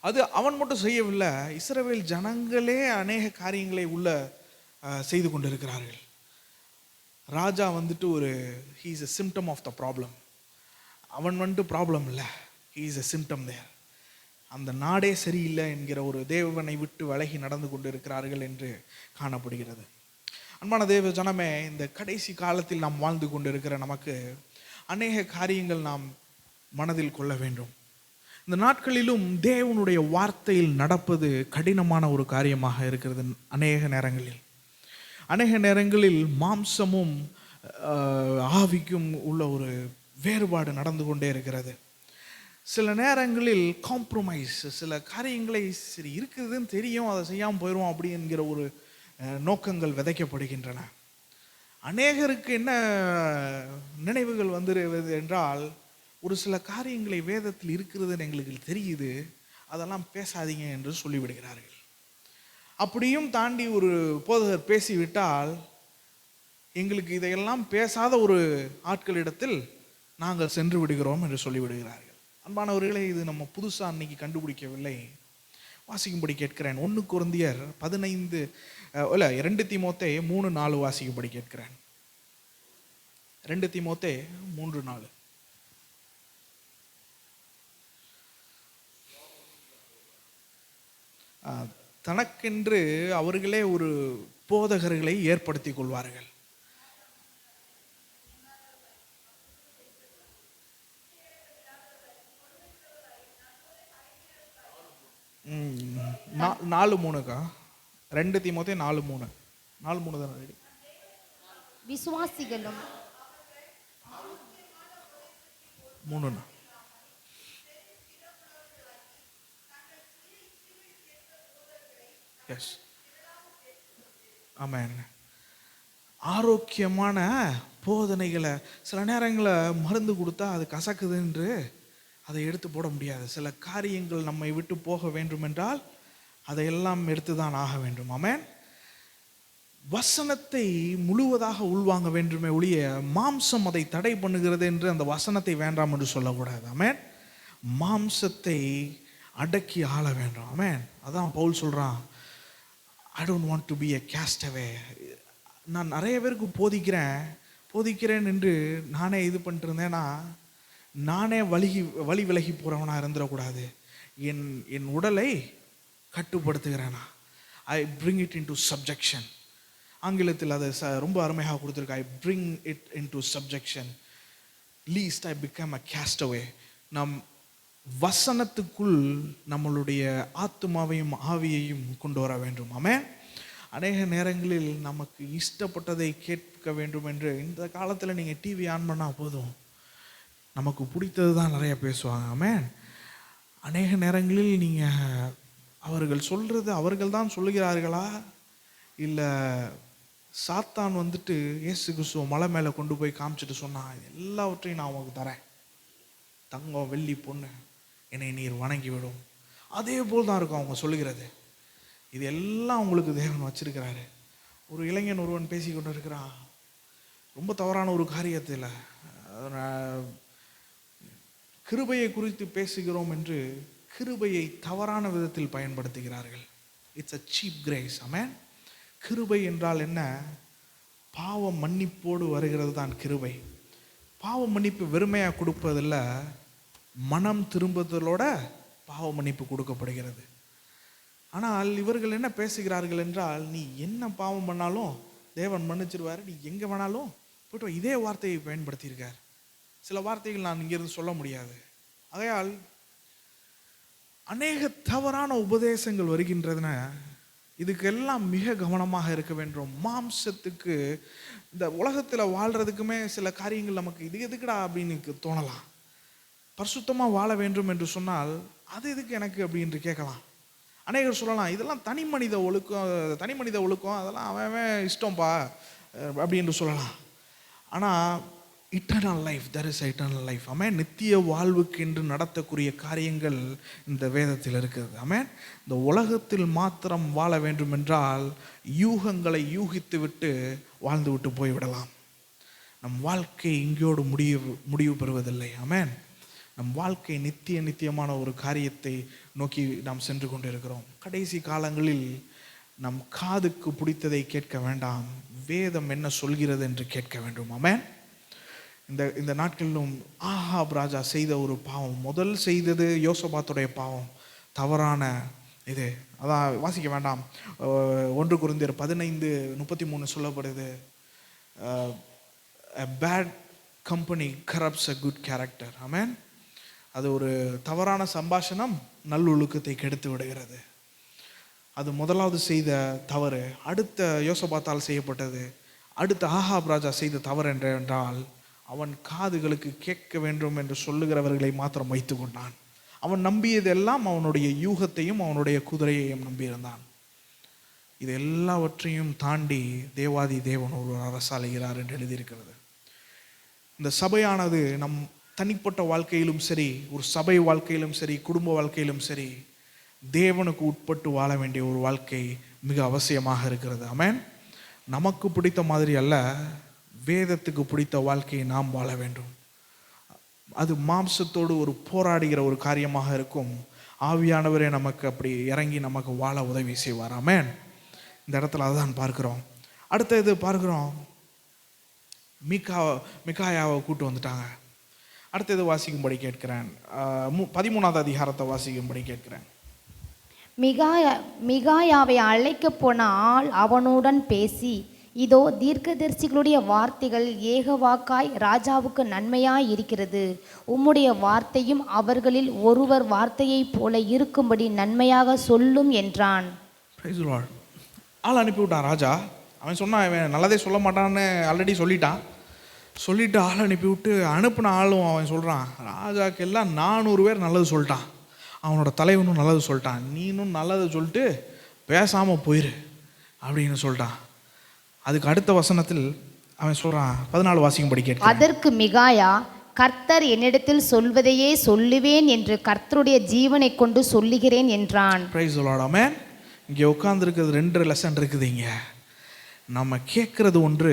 [SPEAKER 1] அது அவன் மட்டும் செய்யவில்லை, இஸ்ரவேல் ஜனங்களே அநேக காரியங்களை செய்து கொண்டிருக்கிறார்கள். ராஜா ஒரு he is a symptom of the problem. அவன் ப்ராப்ளம் இல்லை, he is a symptom there. அந்த நாடே சரியில்லை என்கிற ஒரு தேவனை விட்டு விலகி நடந்து கொண்டு இருக்கிறார்கள் என்று காணப்படுகிறது. அன்பான தேவ ஜனமே, இந்த கடைசி காலத்தில் நாம் வாழ்ந்து கொண்டு இருக்கிற நமக்கு அநேக காரியங்கள் நாம் மனதில் கொள்ள வேண்டும். இந்த நாட்களிலும் தேவனுடைய வார்த்தையில் நடப்பது கடினமான ஒரு காரியமாக இருக்கிறது. அநேக நேரங்களில் மாம்சமும் ஆவிக்கும் உள்ள ஒரு வேறுபாடு நடந்து கொண்டே இருக்கிறது. சில நேரங்களில் காம்ப்ரமைஸ், சில காரியங்களை சரி இருக்குதுன்னு தெரியும், அதை செய்யாமல் போயிடுவோம் அப்படிங்கிற ஒரு நோக்கங்கள் விதைக்கப்படுகின்றன. அநேகருக்கு என்ன நினைவுகள் வந்துடுவது என்றால், ஒரு சில காரியங்களை வேதத்தில் இருக்கிறதுன்னு எங்களுக்கு தெரியுது, அதெல்லாம் பேசாதீங்க என்று சொல்லிவிடுகிறார்கள். அப்படியும் தாண்டி ஒரு போதகர் பேசிவிட்டால், எங்களுக்கு இதையெல்லாம் பேசாத ஒரு ஆட்களிடத்தில் நாங்கள் சென்று விடுகிறோம் என்று சொல்லிவிடுகிறார்கள். அன்பானவர்களே, இது நம்ம புதுசாக அன்னைக்கு கண்டுபிடிக்கவில்லை. வாசிக்கும்படி கேட்கிறேன். 1 கொரிந்தியர் 15 இல்லை 2 தீமோத்தேயு 3:4 வாசிக்கும்படி கேட்கிறேன். 2 தீமோத்தேயு 3:4. தனக்கென்று அவர்களே ஒரு போதகர்களை ஏற்படுத்தி கொள்வார்கள். நாலு 3க்கா 2 தீமோத்தேயு 4:3 4:3 தானே ரெடி.
[SPEAKER 2] விசுவாசிகளும்
[SPEAKER 1] 3 எஸ் ஆமென். ஆரோக்கியமான போதனைகளை சில நேரங்களில் மருந்து கொடுத்தா அது கசக்குது என்று அதை எடுத்து போட முடியாது. சில காரியங்கள் நம்மை விட்டு போக வேண்டும் என்றால் அதையெல்லாம் எடுத்து தான் ஆக வேண்டும். ஆமென். வசனத்தை முழுவதாக உள்வாங்க வேண்டுமே ஒழிய மாம்சம் அதை தடை பண்ணுகிறது என்று அந்த வசனத்தை வேண்டாம் என்று சொல்லக்கூடாது. ஆமென். மாம்சத்தை அடக்கி ஆள வேண்டும். ஆமென். அதான் பவுல் சொல்றான், I don't want to be a castaway. நான் நிறைய பேருக்கு போதிக்கிறேன் என்று நானே இது பண்ணிட்டு இருந்தேன்னா நானே வழி விலகி போகிறவனாக இருந்துடக்கூடாது. என் உடலை கட்டுப்படுத்துகிறேனா, I bring it into subjection. ஆங்கிலத்தில் அதை ரொம்ப அருமையாக கொடுத்துருக்கு. I bring it into subjection lest I become a castaway. நம் வசனத்துக்குள் நம்மளுடைய ஆத்துமாவையும் ஆவியையும் கொண்டு வர வேண்டும். ஆமென். அநேக நேரங்களில் நமக்கு இஷ்டப்பட்டதை கேட்க வேண்டும் என்று, இந்த காலத்தில் நீங்கள் டிவி ஆன் பண்ணால் போதும், நமக்கு பிடித்தது தான் நிறைய பேசுவாங்க. ஆமென். அநேக நேரங்களில் நீங்கள் அவர்கள் சொல்கிறது அவர்கள் தான் சொல்லுகிறார்களா, இல்லை சாத்தான் வந்துட்டு இயேசு கிறிஸ்துவ மலை மேலே கொண்டு போய் காமிச்சிட்டு சொன்னான், எல்லாவற்றையும் நான் உனக்கு தரேன், தங்கம் வெள்ளி பொண்ணு, என்னை நீர் வணங்கி விடும். அதே போல் தான் இருக்கும் அவங்க சொல்லுகிறது. இது எல்லாம் உங்களுக்கு தேவன் வச்சிருக்கிறாரு. ஒரு இளைஞன் ஒருவன் பேசி கொண்டு இருக்கிறான், ரொம்ப தவறான ஒரு காரியத்தில் கிருபையை குறித்து பேசுகிறோம் என்று கிருபையை தவறான விதத்தில் பயன்படுத்துகிறார்கள். It's a cheap grace. ஆமென். கிருபை என்றால் என்ன? பாவ மன்னிப்போடு வருகிறது தான் கிருபை. பாவ மன்னிப்பு வெறுமையாக கொடுப்பதில்லை, மனம் திரும்புதலோட பாவ மன்னிப்பு கொடுக்கப்படுகிறது. ஆனால் இவர்கள் என்ன பேசுகிறார்கள் என்றால், நீ என்ன பாவம் பண்ணாலும் தேவன் மன்னிச்சிருவார், நீ எங்கே வேணாலும் போய்ட்டு இதே வார்த்தையை பயன்படுத்தியிருக்கார். சில வார்த்தைகள் நான் இங்கிருந்து சொல்ல முடியாது. ஆகையால் அநேக தவறான உபதேசங்கள் வருகின்றன. இதுக்கெல்லாம் மிக கவனமாக இருக்க வேண்டும். மாம்சத்துக்கு, இந்த உலகத்தில் வாழ்கிறதுக்குமே சில காரியங்கள் நமக்கு இது எதுக்குடா அப்படின்னு தோணலாம். பரிசுத்தமாக வாழ வேண்டும் என்று சொன்னால் அது எதுக்கு எனக்கு அப்படின்னு கேட்கலாம். அநேகர் சொல்லலாம், இதெல்லாம் தனி மனித ஒழுக்கம், அதெல்லாம் அவன் இஷ்டம்பா அப்படின்னு சொல்லலாம். ஆனால் eternal life, there is eternal life. ஆமென். நித்திய வாழ்வுக்கு என்று நடத்தக்கூடிய காரியங்கள் இந்த வேதத்தில் இருக்கிறது. ஆமென். இந்த உலகத்தில் மாத்திரம் வாழ வேண்டும் என்றால் யூகங்களை யூகித்து விட்டு வாழ்ந்து விட்டு போய்விடலாம். நம் வாழ்க்கை இங்கோடு முடிவு பெறுவதில்லை. ஆமென். நம் வாழ்க்கை நித்தியமான ஒரு காரியத்தை நோக்கி நாம் சென்று கொண்டு இருக்கிறோம். கடைசி காலங்களில் நம் காதுக்கு பிடித்ததை கேட்க வேண்டாம், வேதம் என்ன சொல்கிறது என்று கேட்க வேண்டும். ஆமென். இந்த நாட்களிலும் ஆகாப் ராஜா செய்த ஒரு பாவம், முதல் செய்தது யோசபாத்துடைய பாவம், தவறான இது. அதான் வாசிக்க வேண்டாம். 1 கொரிந்தியர் 15:33 சொல்லப்படுது. Bad company corrupts a good character. ஆமென். அது ஒரு தவறான சம்பாஷணம் நல்லொழுக்கத்தை கெடுத்து விடுகிறது. அது முதலாவது செய்த தவறு. அடுத்த யோசபாத்தால் செய்யப்பட்டது. அடுத்த ஆகாப் ராஜா செய்த தவறு என்றால், அவன் காதுகளுக்கு கேட்க வேண்டும் என்று சொல்லுகிறவர்களை மாத்திரம் வைத்து கொண்டான். அவன் நம்பியதெல்லாம் அவனுடைய யூகத்தையும் அவனுடைய குதிரையையும் நம்பியிருந்தான். இது எல்லாவற்றையும் தாண்டி தேவாதி தேவன் ஒரு அரசாளுகிறார் என்று எழுதியிருக்கிறது. இந்த சபையானது நம் தனிப்பட்ட வாழ்க்கையிலும் சரி, ஒரு சபை வாழ்க்கையிலும் சரி, குடும்ப வாழ்க்கையிலும் சரி, தேவனுக்கு உட்பட்டு வாழ வேண்டிய ஒரு வாழ்க்கை மிக அவசியமாக இருக்கிறது. ஆமென். நமக்கு பிடித்த மாதிரி அல்ல, வேதத்துக்கு பிடித்த வாழ்க்கையை நாம் வாழ வேண்டும். அது மாம்சத்தோடு ஒரு போராடுகிற ஒரு காரியமாக இருக்கும். ஆவியானவரே நமக்கு அப்படி இறங்கி நமக்கு வாழ உதவி செய்வார். ஆமென். இந்த இடத்துல அதுதான் பார்க்கிறோம். அடுத்த இது பார்க்கிறோம், மிகாயாவை கூட்டு வந்துட்டாங்க. அடுத்தது வாசிக்கும்படி கேட்கிறேன். 13வது அதிகாரத்தை வாசிக்கும்படி கேட்கிறேன்.
[SPEAKER 2] மிகாயாவை அழைக்க போன ஆள் அவனுடன் பேசி, இதோ தீர்க்கதரிசிகளுடைய வார்த்தைகள் ஏகவாக்காய் ராஜாவுக்கு நன்மையாய் இருக்கிறது. உம்முடைய வார்த்தையும் அவர்களில் ஒருவர் வார்த்தையைப் போல இருக்கும்படி நன்மையாக சொல்லும் என்றான்.
[SPEAKER 1] ஆள் அனுப்பிவிட்டான் ராஜா. அவன் சொன்னான், அவன் நல்லதே சொல்ல மாட்டான்னு ஆல்ரெடி சொல்லிட்டு ஆள் அனுப்பிவிட்டு, அனுப்பின ஆளும் அவன் சொல்கிறான், ராஜாக்கு எல்லாம் 400 பேர் நல்லது சொல்லிட்டான், அவனோட தலைவனும் நல்லது சொல்லிட்டான், நீனும் நல்லது சொல்லிட்டு பேசாமல் போயிரு அப்படின்னு சொல்லிட்டான். அதுக்கு அடுத்த வசனத்தில் அவன் சொல்கிறான், 14 வாசிக்கும்படி கேட்க.
[SPEAKER 2] அதற்கு மிகாயா, கர்த்தர் என்னிடத்தில் சொல்வதையே சொல்லுவேன் என்று கர்த்தருடைய ஜீவனை கொண்டு சொல்லுகிறேன் என்றான்.
[SPEAKER 1] Praise the Lord. ஆமென். இங்கே உட்கார்ந்துருக்கிறது 2 லெசன் இருக்குது. இங்கே நம்ம கேட்குறது ஒன்று,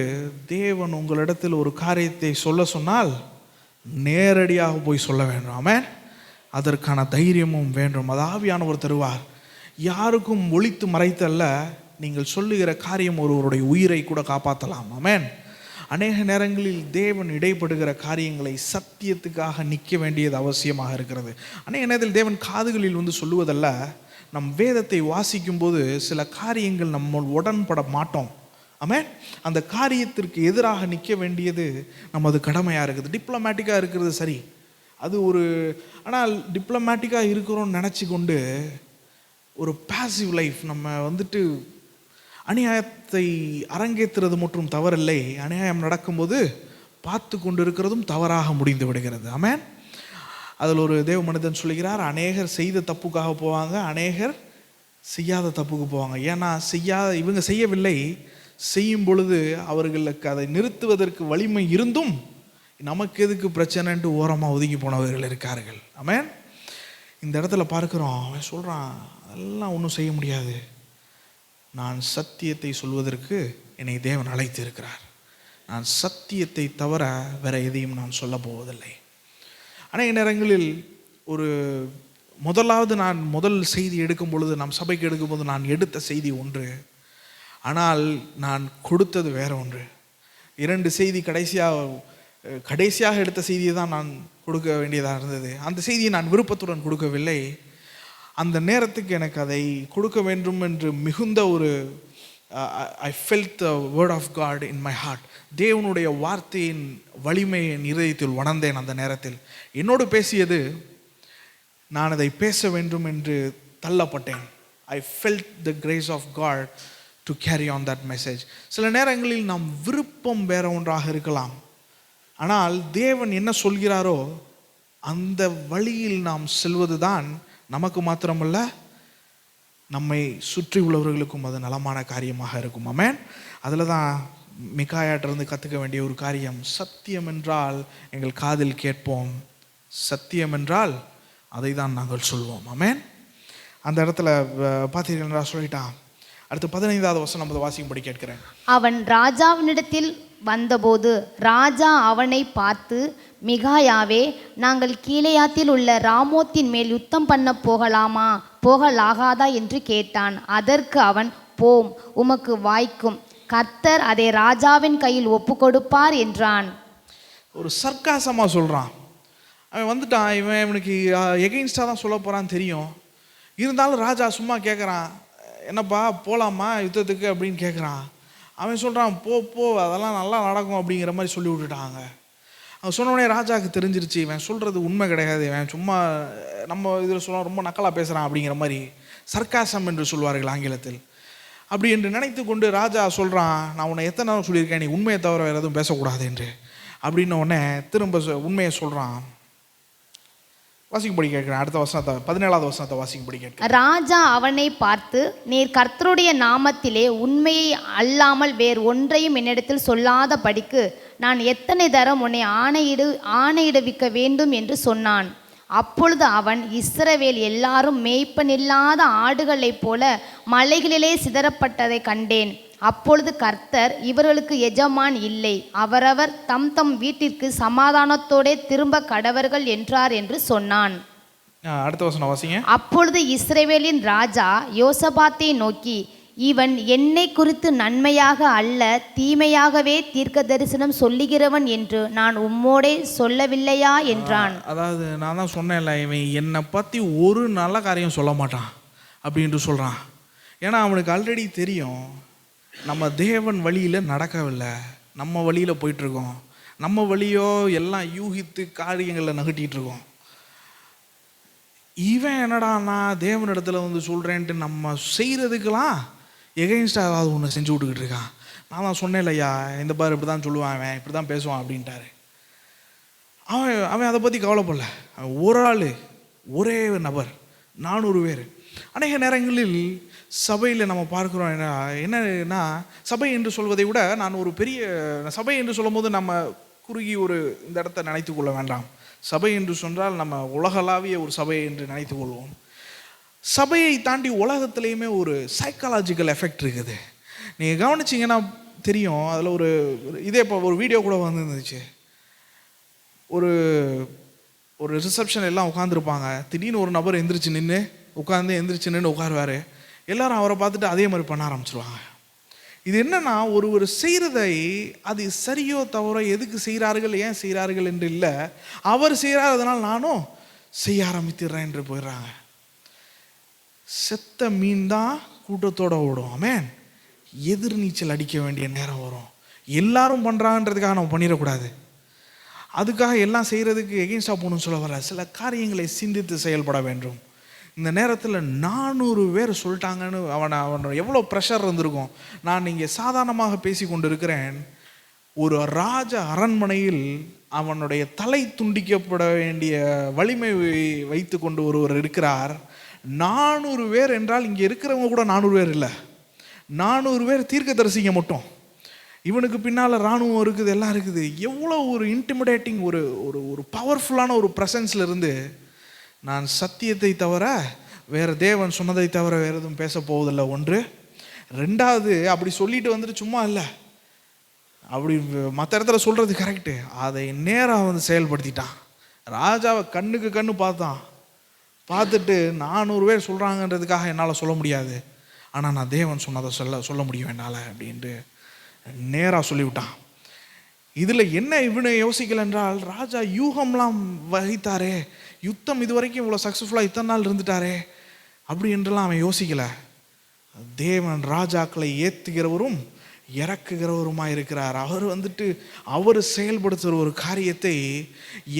[SPEAKER 1] தேவன் உங்களிடத்தில் ஒரு காரியத்தை சொல்ல சொன்னால் நேரடியாக போய் சொல்ல வேண்டும். ஆமென். அதற்கான தைரியமும் வேண்டும். அது ஆவியானவர் தருவார். யாருக்கும் ஒளித்து மறைத்தல்ல, நீங்கள் சொல்லுகிற காரியம் ஒருவருடைய உயிரை கூட காப்பாற்றலாம். ஆமென். அநேக நேரங்களில் தேவன் இடைப்படுகிற காரியங்களை சத்தியத்துக்காக நிற்க வேண்டியது அவசியமாக இருக்கிறது. அநேக நேரத்தில் தேவன் காதுகளில் சொல்லுவதல்ல, நம் வேதத்தை வாசிக்கும் போது சில காரியங்கள் நம்ம உடன்பட மாட்டோம். ஆமென். அந்த காரியத்திற்கு எதிராக நிற்க வேண்டியது நமது கடமையாக இருக்குது. டிப்ளமேட்டிக்காக இருக்கிறது சரி, அது ஒரு, ஆனால் டிப்ளமேட்டிக்காக இருக்கிறோன்னு நினச்சி கொண்டு ஒரு பாசிவ் லைஃப், நம்ம அநியாயத்தை அரங்கேற்றுறது மற்றும் தவறில்லை, அநியாயம் நடக்கும்போது பார்த்து கொண்டு இருக்கிறதும் தவறாக முடிந்து விடுகிறது. ஆமென். அதில் ஒரு தேவ மனிதன் சொல்லுகிறார், அநேகர் செய்த தப்புக்காக போவாங்க, அநேகர் செய்யாத தப்புக்கு போவாங்க. ஏன்னா இவங்க செய்யவில்லை, செய்யும் பொழுது அவர்களுக்கு அதை நிறுத்துவதற்கு வலிமை இருந்தும் நமக்கு எதுக்கு பிரச்சனைன்ட்டு ஓரமாக ஒதுங்கி போனவர்கள் இருக்கார்கள். ஆமென். இந்த இடத்துல பார்க்குறோம், அவன் சொல்கிறான், அதெல்லாம் ஒன்றும் செய்ய முடியாது, நான் சத்தியத்தை சொல்வதற்கு என்னை தேவன் அழைத்து இருக்கிறார், நான் சத்தியத்தை தவிர வேற எதையும் நான் சொல்ல போவதில்லை. அநேக நேரங்களில் ஒரு முதல் செய்தி எடுக்கும் பொழுது, நாம் சபைக்கு எடுக்கும்போது நான் எடுத்த செய்தி ஒன்று, ஆனால் நான் கொடுத்தது வேற ஒன்று. 2 செய்தி கடைசியாக எடுத்த செய்தியை தான் நான் கொடுக்க வேண்டியதாக இருந்தது. அந்த செய்தியை நான் விருப்பத்துடன் கொடுக்கவில்லை. அந்த நேரத்துக்கு எனக்கு அதை கொடுக்க வேண்டும் என்று மிகுந்த ஒரு I felt the word of God in my heart. தேவனுடைய வார்த்தையின் வலிமை என் இதயத்தில் உணர்ந்தேன். அந்த நேரத்தில் என்னோடு பேசியது, நான் அதை பேச வேண்டும் என்று தள்ளப்பட்டேன். I felt the grace of God to carry on that message. சில நேரங்களில் நாம் விருப்பம் வேற ஒன்றாக இருக்கலாம், ஆனால் தேவன் என்ன சொல்கிறாரோ அந்த வழியில் நாம் செல்வது தான் நமக்கு மாத்திரமல்ல, நம்மை சுற்றி உள்ளவர்களுக்கும் அது நலமான காரியமாக இருக்கும். ஆமென். அதில் தான் மிகாயாட்டிருந்து கற்றுக்க வேண்டிய ஒரு காரியம், சத்தியம் என்றால் எங்கள் காதில் கேட்போம், சத்தியம் என்றால் அதை தான் நாங்கள் சொல்வோம். ஆமென். அந்த இடத்துல பார்த்தீர்கள் சொல்லிட்டான். அடுத்து 15வது வசனம் நம்ம வாசிக்கும்படி கேட்கிறேன்.
[SPEAKER 2] அவன் ராஜாவினிடத்தில் வந்தபோது ராஜா அவனை பார்த்து, மிகாயாவே, நாங்கள் கீலேயாத்தில் உள்ள ராமோத்தின் மேல் யுத்தம் பண்ண போகலாகாதா என்று கேட்டான். அதற்கு அவன், போம், உமக்கு வாய்க்கும், கர்த்தர் அதை ராஜாவின் கையில் ஒப்பு கொடுப்பார் என்றான்.
[SPEAKER 1] ஒரு சர்க்காசமா சொல்றான். அவன் வந்துட்டான், இவனுக்கு எகெயின்ஸ்டாக தான் சொல்ல போறான்னு தெரியும். இருந்தாலும் ராஜா சும்மா கேட்குறான், என்னப்பா போகலாமா யுத்தத்துக்கு அப்படின்னு கேட்குறான். அவன் சொல்கிறான், போ அதெல்லாம் நல்லா நடக்கும் அப்படிங்கிற மாதிரி சொல்லி விட்டுட்டாங்க. அவன் சொன்னோடனே ராஜாவுக்கு தெரிஞ்சிருச்சு, இவன் சொல்கிறது உண்மை கிடையாது, இவன் சும்மா நம்ம இதில் சொல்ல ரொம்ப நக்கலாக பேசுகிறான் அப்படிங்கிற மாதிரி, சர்க்காசம் என்று சொல்வார்கள் ஆங்கிலத்தில். அப்படி என்று நினைத்து கொண்டு ராஜா சொல்கிறான், நான் உன்னை எத்தனை நாள் சொல்லியிருக்கேன், நீ உண்மையை தவிர வேறு எதுவும் பேசக்கூடாது என்று. அப்படின்ன உடனே திரும்ப உண்மையை சொல்கிறான். வாசிக்கும்படி கேட்கிறேன், அடுத்த வசனத்தை 17வது வசனத்தை வாசிக்கும்படி கேட்கிறேன்.
[SPEAKER 2] ராஜா அவனை பார்த்து, நீர் கர்த்தருடைய நாமத்திலே உண்மையை அல்லாமல் வேறு ஒன்றையும் என்னிடத்தில் சொல்லாத படிக்கு நான் எத்தனை தரம் உன்னை ஆணையிடுவிக்க வேண்டும் என்று சொன்னான். அப்பொழுது அவன், இஸ்ரவேல் எல்லாரும் மேய்ப்பனில்லாத ஆடுகளைப் போல மலைகளிலே சிதறப்பட்டதை கண்டேன். அப்பொழுது கர்த்தர், இவர்களுக்கு எஜமான் இல்லை, அவரவர் தம் தம் வீட்டிற்கு சமாதானத்தோடே திரும்ப கடவர்கள் என்றார் என்று சொன்னான்.
[SPEAKER 1] அடுத்த வசனம் வாசிங்க.
[SPEAKER 2] அப்பொழுது இஸ்ரவேலின் ராஜா யோசபாத்தை நோக்கி, இவன் என்னை குறித்து நன்மையாக அல்ல தீமையாகவே தீர்க்க தரிசனம் சொல்லுகிறவன் என்று நான் உம்மோடே சொல்லவில்லையா என்றான்.
[SPEAKER 1] அதாவது நான் தான் சொன்னேன்ல, இவன் என்னை பற்றி ஒரு நல்ல காரியம் சொல்ல மாட்டான் அப்படின்ட்டு சொல்கிறான். ஏன்னா அவனுக்கு ஆல்ரெடி தெரியும், நம்ம தேவன் வழியில் நடக்கவில்லை, நம்ம வழியில் போயிட்டுருக்கோம், நம்ம வழியோ எல்லாம் யூகித்து காரியங்களில் நகட்டிகிட்டு இருக்கோம். இவன் என்னடானா தேவனிடத்தில் வந்து சொல்கிறேன்ட்டு நம்ம செய்கிறதுக்கெல்லாம் எகெயின்ஸ்டாக ஏதாவது ஒன்று செஞ்சு விட்டுக்கிட்டு இருக்கான். நான் தான் சொன்னேன் இல்லையா, இந்த பாரு இப்படி தான் சொல்லுவான், அவன் இப்படி தான் பேசுவான் அப்படின்ட்டாரு. அவன் அதை பற்றி கவலைப்படல. அவன் ஒரு ஆள், ஒரே நபர், 400 பேர். அநேக நேரங்களில் சபையில் நம்ம பார்க்குறோம் என்னன்னா, சபை என்று சொல்வதை விட நான் ஒரு பெரிய சபை என்று சொல்லும் போது நம்ம குறுகி ஒரு இந்த இடத்த நினைத்து கொள்ள வேண்டாம். சபை என்று சொன்னால் நம்ம உலகளாவிய ஒரு சபை என்று நினைத்து கொள்வோம். சபையை தாண்டி உலகத்துலேயுமே ஒரு சைக்காலஜிக்கல் எஃபெக்ட் இருக்குது. நீங்கள் கவனிச்சிங்கன்னா தெரியும். அதில் ஒரு இதே இப்போ ஒரு வீடியோ கூட வந்துருந்துச்சு. ஒரு ஒரு ரிசப்ஷன் எல்லாம் உட்காந்துருப்பாங்க. திடீர்னு ஒரு நபர் எந்திரிச்சு நின்று உட்காருவார். எல்லாரும் அவரை பார்த்துட்டு அதே மாதிரி பண்ண ஆரம்பிச்சிருவாங்க. இது என்னன்னா, ஒருவர் செய்கிறதை அது சரியோ தவறோ, எதுக்கு செய்கிறார்கள், ஏன் செய்கிறார்கள் என்று இல்லை, அவர் செய்கிறாதனால் நானும் செய்ய ஆரம்பித்துடுறேன் என்று போயிடுறாங்க. செத்த மீன் தான் கூட்டத்தோடு ஓடும். ஆமென். எதிர்நீச்சல் அடிக்க வேண்டிய நேரம் வரும். எல்லாரும் பண்ணுறாங்கன்றதுக்காக நம்ம பண்ணிடக்கூடாது. அதுக்காக எல்லாம் செய்கிறதுக்கு எகெயின்ஸ்டாக போகணும்னு சொல்ல வர, சில காரியங்களை சிந்தித்து செயல்பட வேண்டும். இந்த நேரத்தில் 400 பேர் சொல்லிட்டாங்கன்னு அவன் எவ்வளோ ப்ரெஷர் இருந்திருக்கும். நான் இங்கே சாதாரணமாக பேசி கொண்டு இருக்கிறேன். ஒரு ராஜ அரண்மனையில் அவனுடைய தலை துண்டிக்கப்பட வேண்டிய வலிமை வைத்து கொண்டு ஒருவர் இருக்கிறார். 400 பேர் என்றால் இங்கே இருக்கிறவங்க கூட 400 பேர் இல்லை, 400 பேர் தீர்க்கதரிசிங்க மட்டும். இவனுக்கு பின்னால் இராணுவம் இருக்குது, எல்லாம் இருக்குது. எவ்வளோ ஒரு இன்டிமிடேட்டிங், ஒரு ஒரு பவர்ஃபுல்லான ஒரு ப்ரெசன்ஸில் இருந்து, நான் சத்தியத்தை தவிர வேறு தேவன் சொன்னதை தவிர வேறு எதுவும் பேச போவதில்லை. ஒன்று. ரெண்டாவது, அப்படி சொல்லிட்டு வந்துட்டு சும்மா இல்லை, அப்படி மற்ற இடத்துல சொல்கிறது கரெக்டு, அதை நேராக வந்து செயல்படுத்திட்டான். ராஜாவை கண்ணுக்கு கண்ணு பார்த்துட்டு 400 பேர் சொல்கிறாங்கன்றதுக்காக என்னால் சொல்ல முடியாது, ஆனால் நான் தேவன் சொன்னதை சொல்ல முடியும் என்னால் அப்படின்ட்டு நேராக சொல்லிவிட்டான். இதில் என்ன இவனை யோசிக்கல என்றால், ராஜா யூகம்லாம் வகித்தாரே, யுத்தம் இதுவரைக்கும் இவ்வளோ சக்ஸஸ்ஃபுல்லாக இத்தனை நாள் இருந்துட்டாரே அப்படி என்றெல்லாம் அவன் யோசிக்கலை. தேவன் ராஜாக்களை ஏற்றுகிறவரும் இறக்குகிறவருமாக இருக்கிறார். அவர் வந்துட்டு அவர் செயல்படுத்துகிற ஒரு காரியத்தை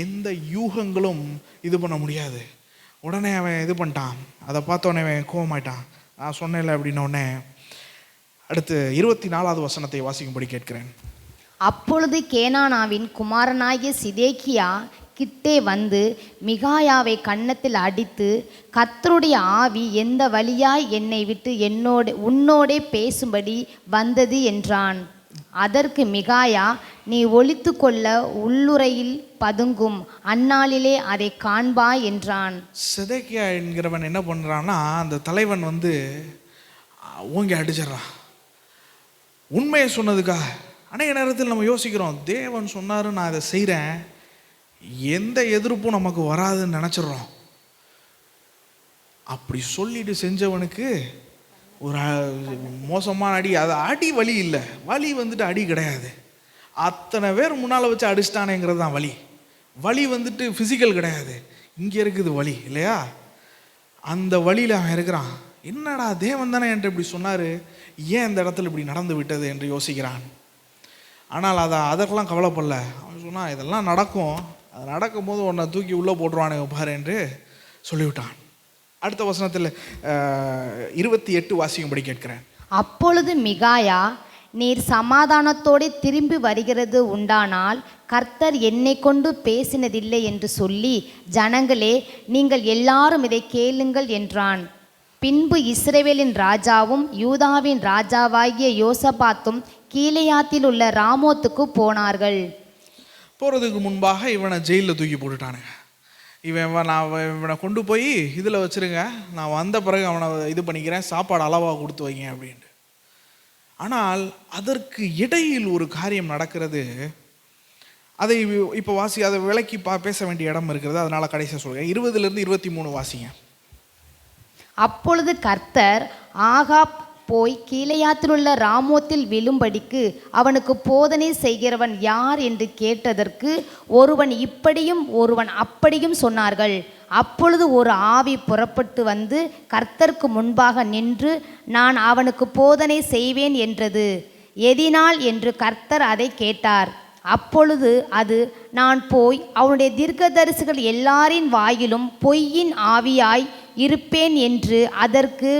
[SPEAKER 1] எந்த யூகங்களும் இது பண்ண முடியாது. உடனே அவன் இது பண்ணிட்டான். அதை பார்த்தோன்னே அவன் கோவமாயிட்டான். நான் சொன்னேன்ல அப்படின்னோடனே அடுத்து 24வது வசனத்தை வாசிக்கும்படி கேட்கிறேன்.
[SPEAKER 2] அப்பொழுது கேனானாவின் குமாரனாகிய சிதேக்கியா கிட்டே வந்து மிகாயாவை கன்னத்தில் அடித்து, கர்த்தருடைய ஆவி எந்த வழியாய் என்னை விட்டு உன்னோடே பேசும்படி வந்தது என்றான். அதற்கு மிகாயா, நீ ஒளித்து கொள்ள உள்ளுரையில் பதுங்கும், அந்நாளிலே அதை காண்பாய் என்றான்.
[SPEAKER 1] சிதேக்கியா என்கிறவன் என்ன பண்ணுறான்னா, அந்த தலைவன் வந்து ஓங்கி அடிச்சிடறான் உண்மையை சொன்னதுக்காக. அநேக நேரத்தில் நம்ம யோசிக்கிறோம், தேவன் சொன்னார் நான் அதை செய்கிறேன், எந்த எதிர்ப்பும் நமக்கு வராதுன்னு நினச்சிட்றோம். அப்படி சொல்லிட்டு செஞ்சவனுக்கு ஒரு மோசமான அடி. அது அடி வலி இல்லை, வலி வந்துட்டு அடி கிடையாது. அத்தனை பேர் முன்னால் வச்சு அடிச்சிட்டானேங்கிறது தான் வலி. வலி வந்துட்டு ஃபிசிக்கல் கிடையாது, இங்கே இருக்குது வலி இல்லையா? அந்த வழியில் அவன் இருக்கிறான். என்னடா தேவன் தானே என்று இப்படி சொன்னார், ஏன் இந்த இடத்துல இப்படி நடந்து விட்டது என்று யோசிக்கிறான். ஆனால் அதற்கெல்லாம் கவலைப்படல. அவன் சொன்னான், இதெல்லாம் நடக்கும், அது நடக்கும்போது உன்னை தூக்கி உள்ளே போட்டுருவானுங்க பாரு என்று சொல்லிவிட்டான். அடுத்த வசனத்தில் 28 வாசிக்கும்படி கேட்கிறேன்.
[SPEAKER 2] அப்பொழுது மிகாயா, நீர் சமாதானத்தோடு திரும்பி வருகிறது உண்டானால் கர்த்தர் என்னை கொண்டு பேசினதில்லை என்று சொல்லி, ஜனங்களே நீங்கள் எல்லாரும் இதை கேளுங்கள் என்றான். பின்பு இஸ்ரவேலின் ராஜாவும் யூதாவின் ராஜாவாகிய யோசபாத்தும் கீலேயாத்தில் உள்ள ராமோத்துக்கு போனார்கள்.
[SPEAKER 1] போகிறதுக்கு முன்பாக இவனை ஜெயிலில் தூக்கி போட்டுட்டானுங்க. இவனை கொண்டு போய் இதில் வச்சுருங்க, நான் வந்த பிறகு அவனை இது பண்ணிக்கிறேன், சாப்பாடு அளவாக கொடுத்து வைங்க அப்படின்ட்டு. ஆனால் அதற்கு இடையில் ஒரு காரியம் நடக்கிறது. அதை இப்போ அதை விளக்கி பேச வேண்டிய இடம் இருக்கிறது. அதனால் கடைசியாக சொல்கிறேன். 20 to 23 வாசிங்க.
[SPEAKER 2] அப்பொழுது கர்த்தர், ஆகாப் போய் கீலேயாத்திலுள்ள ராமோத்தில் விழும்படிக்கு அவனுக்கு போதனை செய்கிறவன் யார் என்று கேட்டதற்கு ஒருவன் இப்படியும் ஒருவன் அப்படியும் சொன்னார்கள். அப்பொழுது ஒரு ஆவி புறப்பட்டு வந்து கர்த்தருக்கு முன்பாக நின்று, நான் அவனுக்கு போதனை செய்வேன் என்றது. எதினால் என்று கர்த்தர் அதை கேட்டார். அப்பொழுது அது, நான் போய் அவனுடைய தீர்க்கதரிசிகள் எல்லாரின் வாயிலும் பொய்யின் ஆவியாய் இருப்பேன் என்று. அதற்கு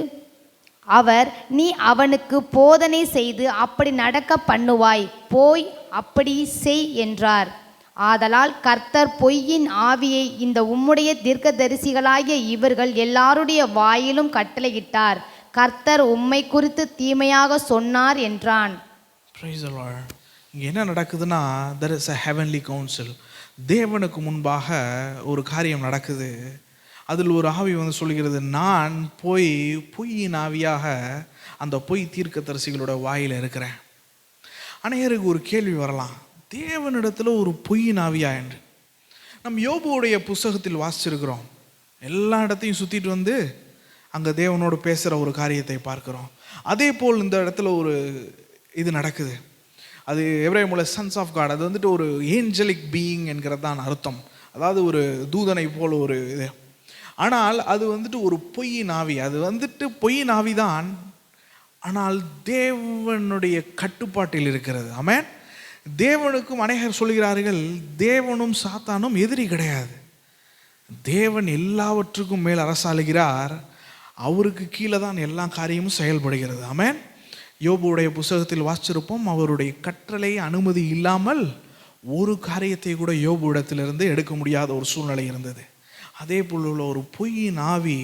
[SPEAKER 2] அவர், நீ அவனுக்கு போதனை செய்து அப்படி நடக்க பண்ணுவாய், போய் அப்படி செய் என்றார். ஆதலால் கர்த்தர் பொய்யின் ஆவியை இந்த உம்முடைய தீர்க்கதரிசிகளாகிய இவர்கள் எல்லாருடைய வாயிலும் கட்டளையிட்டார். கர்த்தர் உம்மை குறித்து தீமையாக சொன்னார் என்றான்.
[SPEAKER 1] Praise the Lord. இங்கே என்ன நடக்குதுன்னா, there is a heavenly council. தேவனுக்கு முன்பாக ஒரு காரியம் நடக்குது. அதில் ஒரு ஆவி வந்து சொல்கிறது, நான் போய் பொய்யின் ஆவியாக அந்த பொய் தீர்க்கதரிசிகளோட வாயில் இருக்கிறேன். அநேகருக்கு ஒரு கேள்வி வரலாம், தேவனிடத்தில் ஒரு பொய்யின் ஆவியா என்று. நம் யோபுடைய புஸ்தகத்தில் வாசிச்சிருக்கிறோம். எல்லா இடத்தையும் சுற்றிட்டு வந்து அங்கே தேவனோடு பேசுகிற ஒரு காரியத்தை பார்க்குறோம். அதே போல் இந்த இடத்துல ஒரு இது நடக்குது. அது எபிரேய மொழியில சன்ஸ் ஆஃப் காட். அது வந்துட்டு ஒரு ஏஞ்சலிக் பீயிங் என்கிறது தான் அர்த்தம். அதாவது ஒரு தூதனை போல் ஒரு இது. ஆனால் அது வந்துட்டு ஒரு பொய்யின் ஆவி. அது வந்துட்டு பொய்யின் ஆவி தான், ஆனால் தேவனுடைய கட்டுப்பாட்டில் இருக்கிறது. ஆமென். தேவனுக்கும் அநேகர் சொல்கிறார்கள், தேவனும் சாத்தானும் எதிரி கிடையாது. தேவன் எல்லாவற்றுக்கும் மேல் அரசாளுகிறார். அவருக்கு கீழே தான் எல்லா காரியமும் செயல்படுகிறது. ஆமென். யோபுடைய புஸ்தகத்தில் வாசிச்சிருப்போம், அவருடைய கட்டளை அனுமதி இல்லாமல் ஒரு காரியத்தை கூட யோபு இடத்திலிருந்து எடுக்க முடியாத ஒரு சூழ்நிலை இருந்தது. அதே போல் உள்ள ஒரு பொய்யின் ஆவி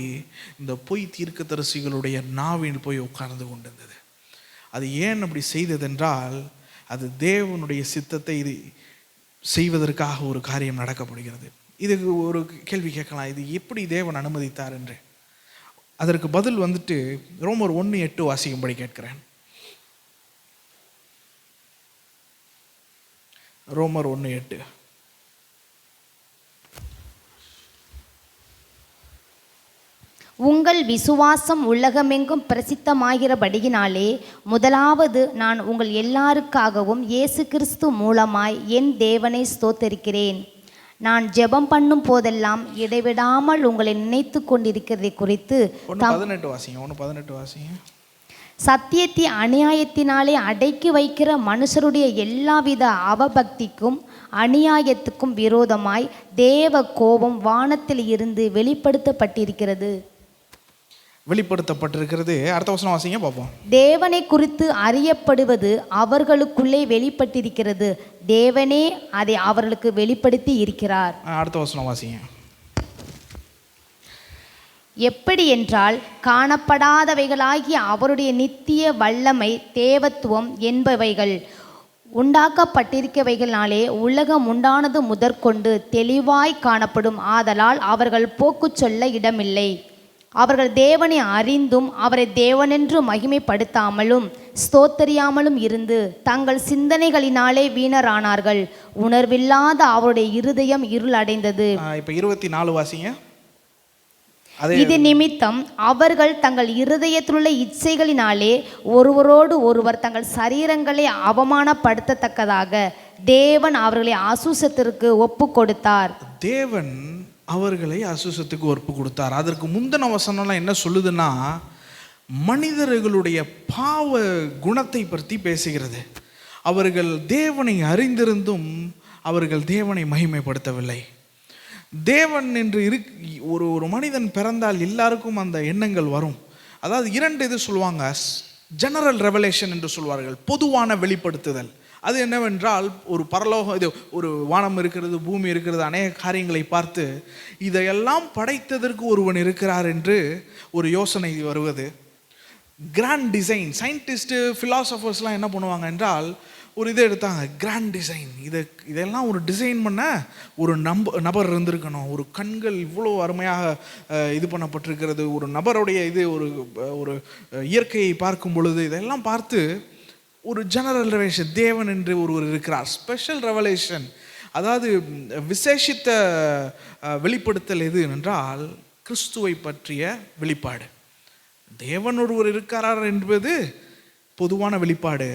[SPEAKER 1] இந்த பொய் தீர்க்கதரிசிகளுடைய நாவில் போய் உட்கார்ந்து கொண்டிருந்தது. அது ஏன் அப்படி செய்ததென்றால், அது தேவனுடைய சித்தத்தை இது செய்வதற்காக ஒரு காரியம் நடக்கப்படுகிறது. இதுக்கு ஒரு கேள்வி கேட்கலாம், இது எப்படி தேவன் அனுமதித்தார் என்று. அதற்கு பதில் வந்துட்டு ரோமர் 1:8 வாசிக்கும்படி கேட்கிறேன். ரோமர் 1:8.
[SPEAKER 2] உங்கள் விசுவாசம் உலகமெங்கும் பிரசித்தமாகிறபடியினாலே முதலாவது நான் உங்கள் எல்லாருக்காகவும் இயேசு கிறிஸ்து மூலமாய் என் தேவனை ஸ்தோத்தரிக்கிறேன். நான் ஜெபம் பண்ணும் போதெல்லாம் இடைவிடாமல் உங்களை நினைத்து கொண்டிருக்கிறதை குறித்து
[SPEAKER 1] 1:18 வாசிங்க.
[SPEAKER 2] சத்தியத்தை அநியாயத்தினாலே அடக்கி வைக்கிற மனுஷருடைய எல்லாவித அவபக்திக்கும் அநியாயத்துக்கும் விரோதமாய் தேவ கோபம் வானத்தில் இருந்து வெளிப்படுத்தப்பட்டிருக்கிறது.
[SPEAKER 1] அடுத்த வசனம் வாசிங்க பார்ப்போம்.
[SPEAKER 2] தேவனை குறித்து அறியப்படுவது அவர்களுக்குள்ளே வெளிப்பட்டிருக்கிறது, தேவனே அதை அவர்களுக்கு வெளிப்படுத்தி இருக்கிறார்.
[SPEAKER 1] அடுத்த வசனம் வாசிங்க.
[SPEAKER 2] எப்படி என்றால், காணப்படாதவைகளாகிய அவருடைய நித்திய வல்லமை தேவத்துவம் என்பவைகள் உண்டாக்கப்பட்டிருக்கவைகளினாலே உலகம் உண்டானது முதற்கொண்டு தெளிவாய் காணப்படும். ஆதலால் அவர்கள் போக்கு சொல்ல இடமில்லை. அவர்கள் தேவனை அறிந்தும் அவரை தேவனென்று மகிமைப்படுத்தாமலும் ஸ்தோத்தரியாமலும் இருந்து தங்கள் சிந்தனைகளினாலே வீணரானார்கள். உணர்வில்லாத அவருடைய இருதயம் இருளடைந்தது.
[SPEAKER 1] இப்போ 24 வாசிங்க.
[SPEAKER 2] இது நிமித்தம் அவர்கள் தங்கள் இருதயத்திலுள்ள இச்சைகளினாலே ஒருவரோடு ஒருவர் தங்கள் சரீரங்களை அவமானப்படுத்தத்தக்கதாக தேவன் அவர்களை அசுசத்திற்கு ஒப்பு கொடுத்தார்.
[SPEAKER 1] தேவன் அவர்களை அசுசத்துக்கு ஒப்பு கொடுத்தார். அதற்கு முந்தின வசனம்லாம் என்ன சொல்லுதுன்னா, மனிதர்களுடைய பாவ குணத்தை பற்றி பேசுகிறது. அவர்கள் தேவனை அறிந்திருந்தும் அவர்கள் தேவனை மகிமைப்படுத்தவில்லை. தேவன் என்று ஒரு ஒரு மனிதன் பிறந்தால் எல்லாருக்கும் அந்த எண்ணங்கள் வரும். அதாவது 2 இது சொல்லுவாங்க, ஜெனரல் ரெவலேஷன் என்று சொல்வார்கள், பொதுவான வெளிப்படுத்துதல். அது என்னவென்றால், ஒரு பரலோகம், இது ஒரு வானம் இருக்கிறது, பூமி இருக்கிறது, அநேக காரியங்களை பார்த்து இதையெல்லாம் படைத்ததற்கு ஒருவன் இருக்கிறார் என்று ஒரு யோசனை வருவது. கிராண்ட் டிசைன், சயின்டிஸ்ட்டு ஃபிலாசபர்ஸ்லாம் என்ன பண்ணுவாங்க என்றால், ஒரு இதை எடுத்தாங்க, கிராண்ட் டிசைன், இதெல்லாம் ஒரு டிசைன் பண்ண ஒரு நபர் இருந்திருக்கணும், ஒரு கண்கள் இவ்வளோ அருமையாக இது பண்ணப்பட்டிருக்கிறது, ஒரு நபருடைய இது ஒரு இயற்கையை பார்க்கும் பொழுது இதெல்லாம் பார்த்து ஒரு ஜெனரல் ரெவலேஷன், தேவன் என்று ஒருவர் இருக்கிறார். ஸ்பெஷல் ரெவலேஷன், அதாவது விசேஷித்த வெளிப்படுத்தல் எது என்றால் கிறிஸ்துவை பற்றிய வெளிப்பாடு. தேவன் ஒருவர் இருக்கிறார் என்பது பொதுவான வெளிப்பாடு,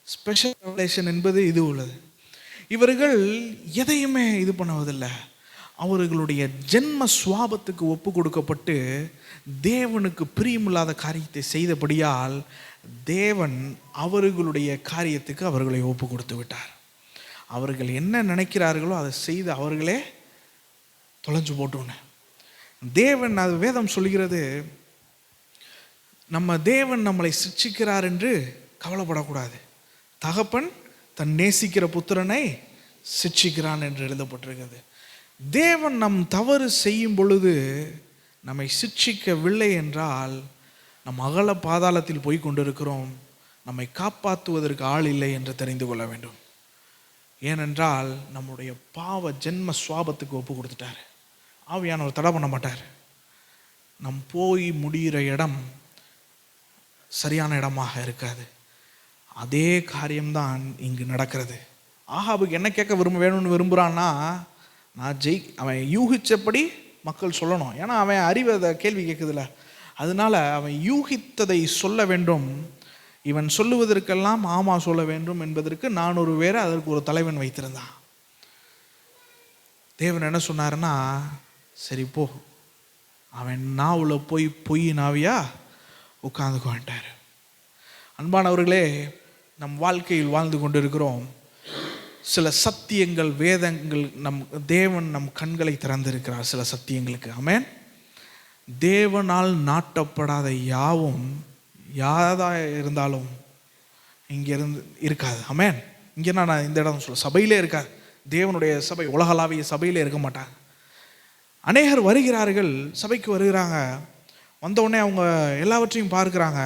[SPEAKER 1] ஸ்பெஷல் ரெவலேஷன் என்பது இது உள்ளது. இவர்கள் எதையுமே இது பண்ணுவதில்லை. அவர்களுடைய ஜென்ம சுவாபத்துக்கு ஒப்பு கொடுக்கப்பட்டு தேவனுக்கு பிரியமில்லாத காரியத்தை செய்தபடியால் தேவன் அவர்களுடைய காரியத்துக்கு அவர்களை ஒப்பு கொடுத்து விட்டார். அவர்கள் என்ன நினைக்கிறார்களோ அதை செய்து அவர்களே தொலைஞ்சு போட்டோன்னு தேவன், அது வேதம் சொல்கிறது, நம்ம தேவன் நம்மளை சிட்சிக்கிறார் என்று கவலைப்படக்கூடாது. தகப்பன் தன் நேசிக்கிற புத்திரனை சிட்சிக்கிறான் என்று எழுதப்பட்டிருக்கிறது. தேவன் நம் தவறு செய்யும் பொழுது நம்மை சிட்சிக்கவில்லை என்றால் நம் அகல பாதாளத்தில் போய் கொண்டிருக்கிறோம். நம்மை காப்பாற்றுவதற்கு ஆள் இல்லை என்று தெரிந்து கொள்ள வேண்டும். ஏனென்றால் நம்முடைய பாவ ஜென்ம சுவாபத்துக்கு ஒப்பு கொடுத்துட்டார். ஆவியானவர் தடை பண்ண மாட்டார். நம் போய் முடிகிற இடம் சரியான இடமாக இருக்காது. அதே காரியம்தான் இங்கு நடக்கிறது. ஆகாபுக்கு என்ன கேட்க வேணும்னு விரும்புகிறான்னா, அவன் யூகிச்சபடி மக்கள் சொல்லணும். ஏன்னா அவன் அறிவை அதை கேள்வி கேட்குதுல, அதனால அவன் யூகித்ததை சொல்ல வேண்டும். இவன் சொல்லுவதற்கெல்லாம் ஆமா சொல்ல வேண்டும் என்பதற்கு 400 பேரை அதற்கு ஒரு தலைவன் வைத்திருந்தான். தேவன் என்ன சொன்னாருன்னா, சரி போ, அவன் நாவில் போய் பொய் நாவியா உட்கார்ந்துக்குவான்ட்டார். அன்பானவர்களே, நம் வாழ்க்கையில் வாழ்ந்து கொண்டிருக்கிறோம். சில சத்தியங்கள், வேதங்கள், தேவன் நம் கண்களை திறந்திருக்கிறார் சில சத்தியங்களுக்கு. ஆமென். தேவனால் நாட்டப்படாத யாவும் யாதா இருந்தாலும் இங்கே இருக்காது. ஆமென். இங்கே நான் இந்த இடம் சொல்ல, சபையிலே இருக்காது. தேவனுடைய சபை உலகளாவிய சபையிலே இருக்க மாட்டாங்க. அநேகர் வருகிறார்கள், சபைக்கு வருகிறாங்க, வந்தவுடனே அவங்க எல்லாவற்றையும் பார்க்குறாங்க.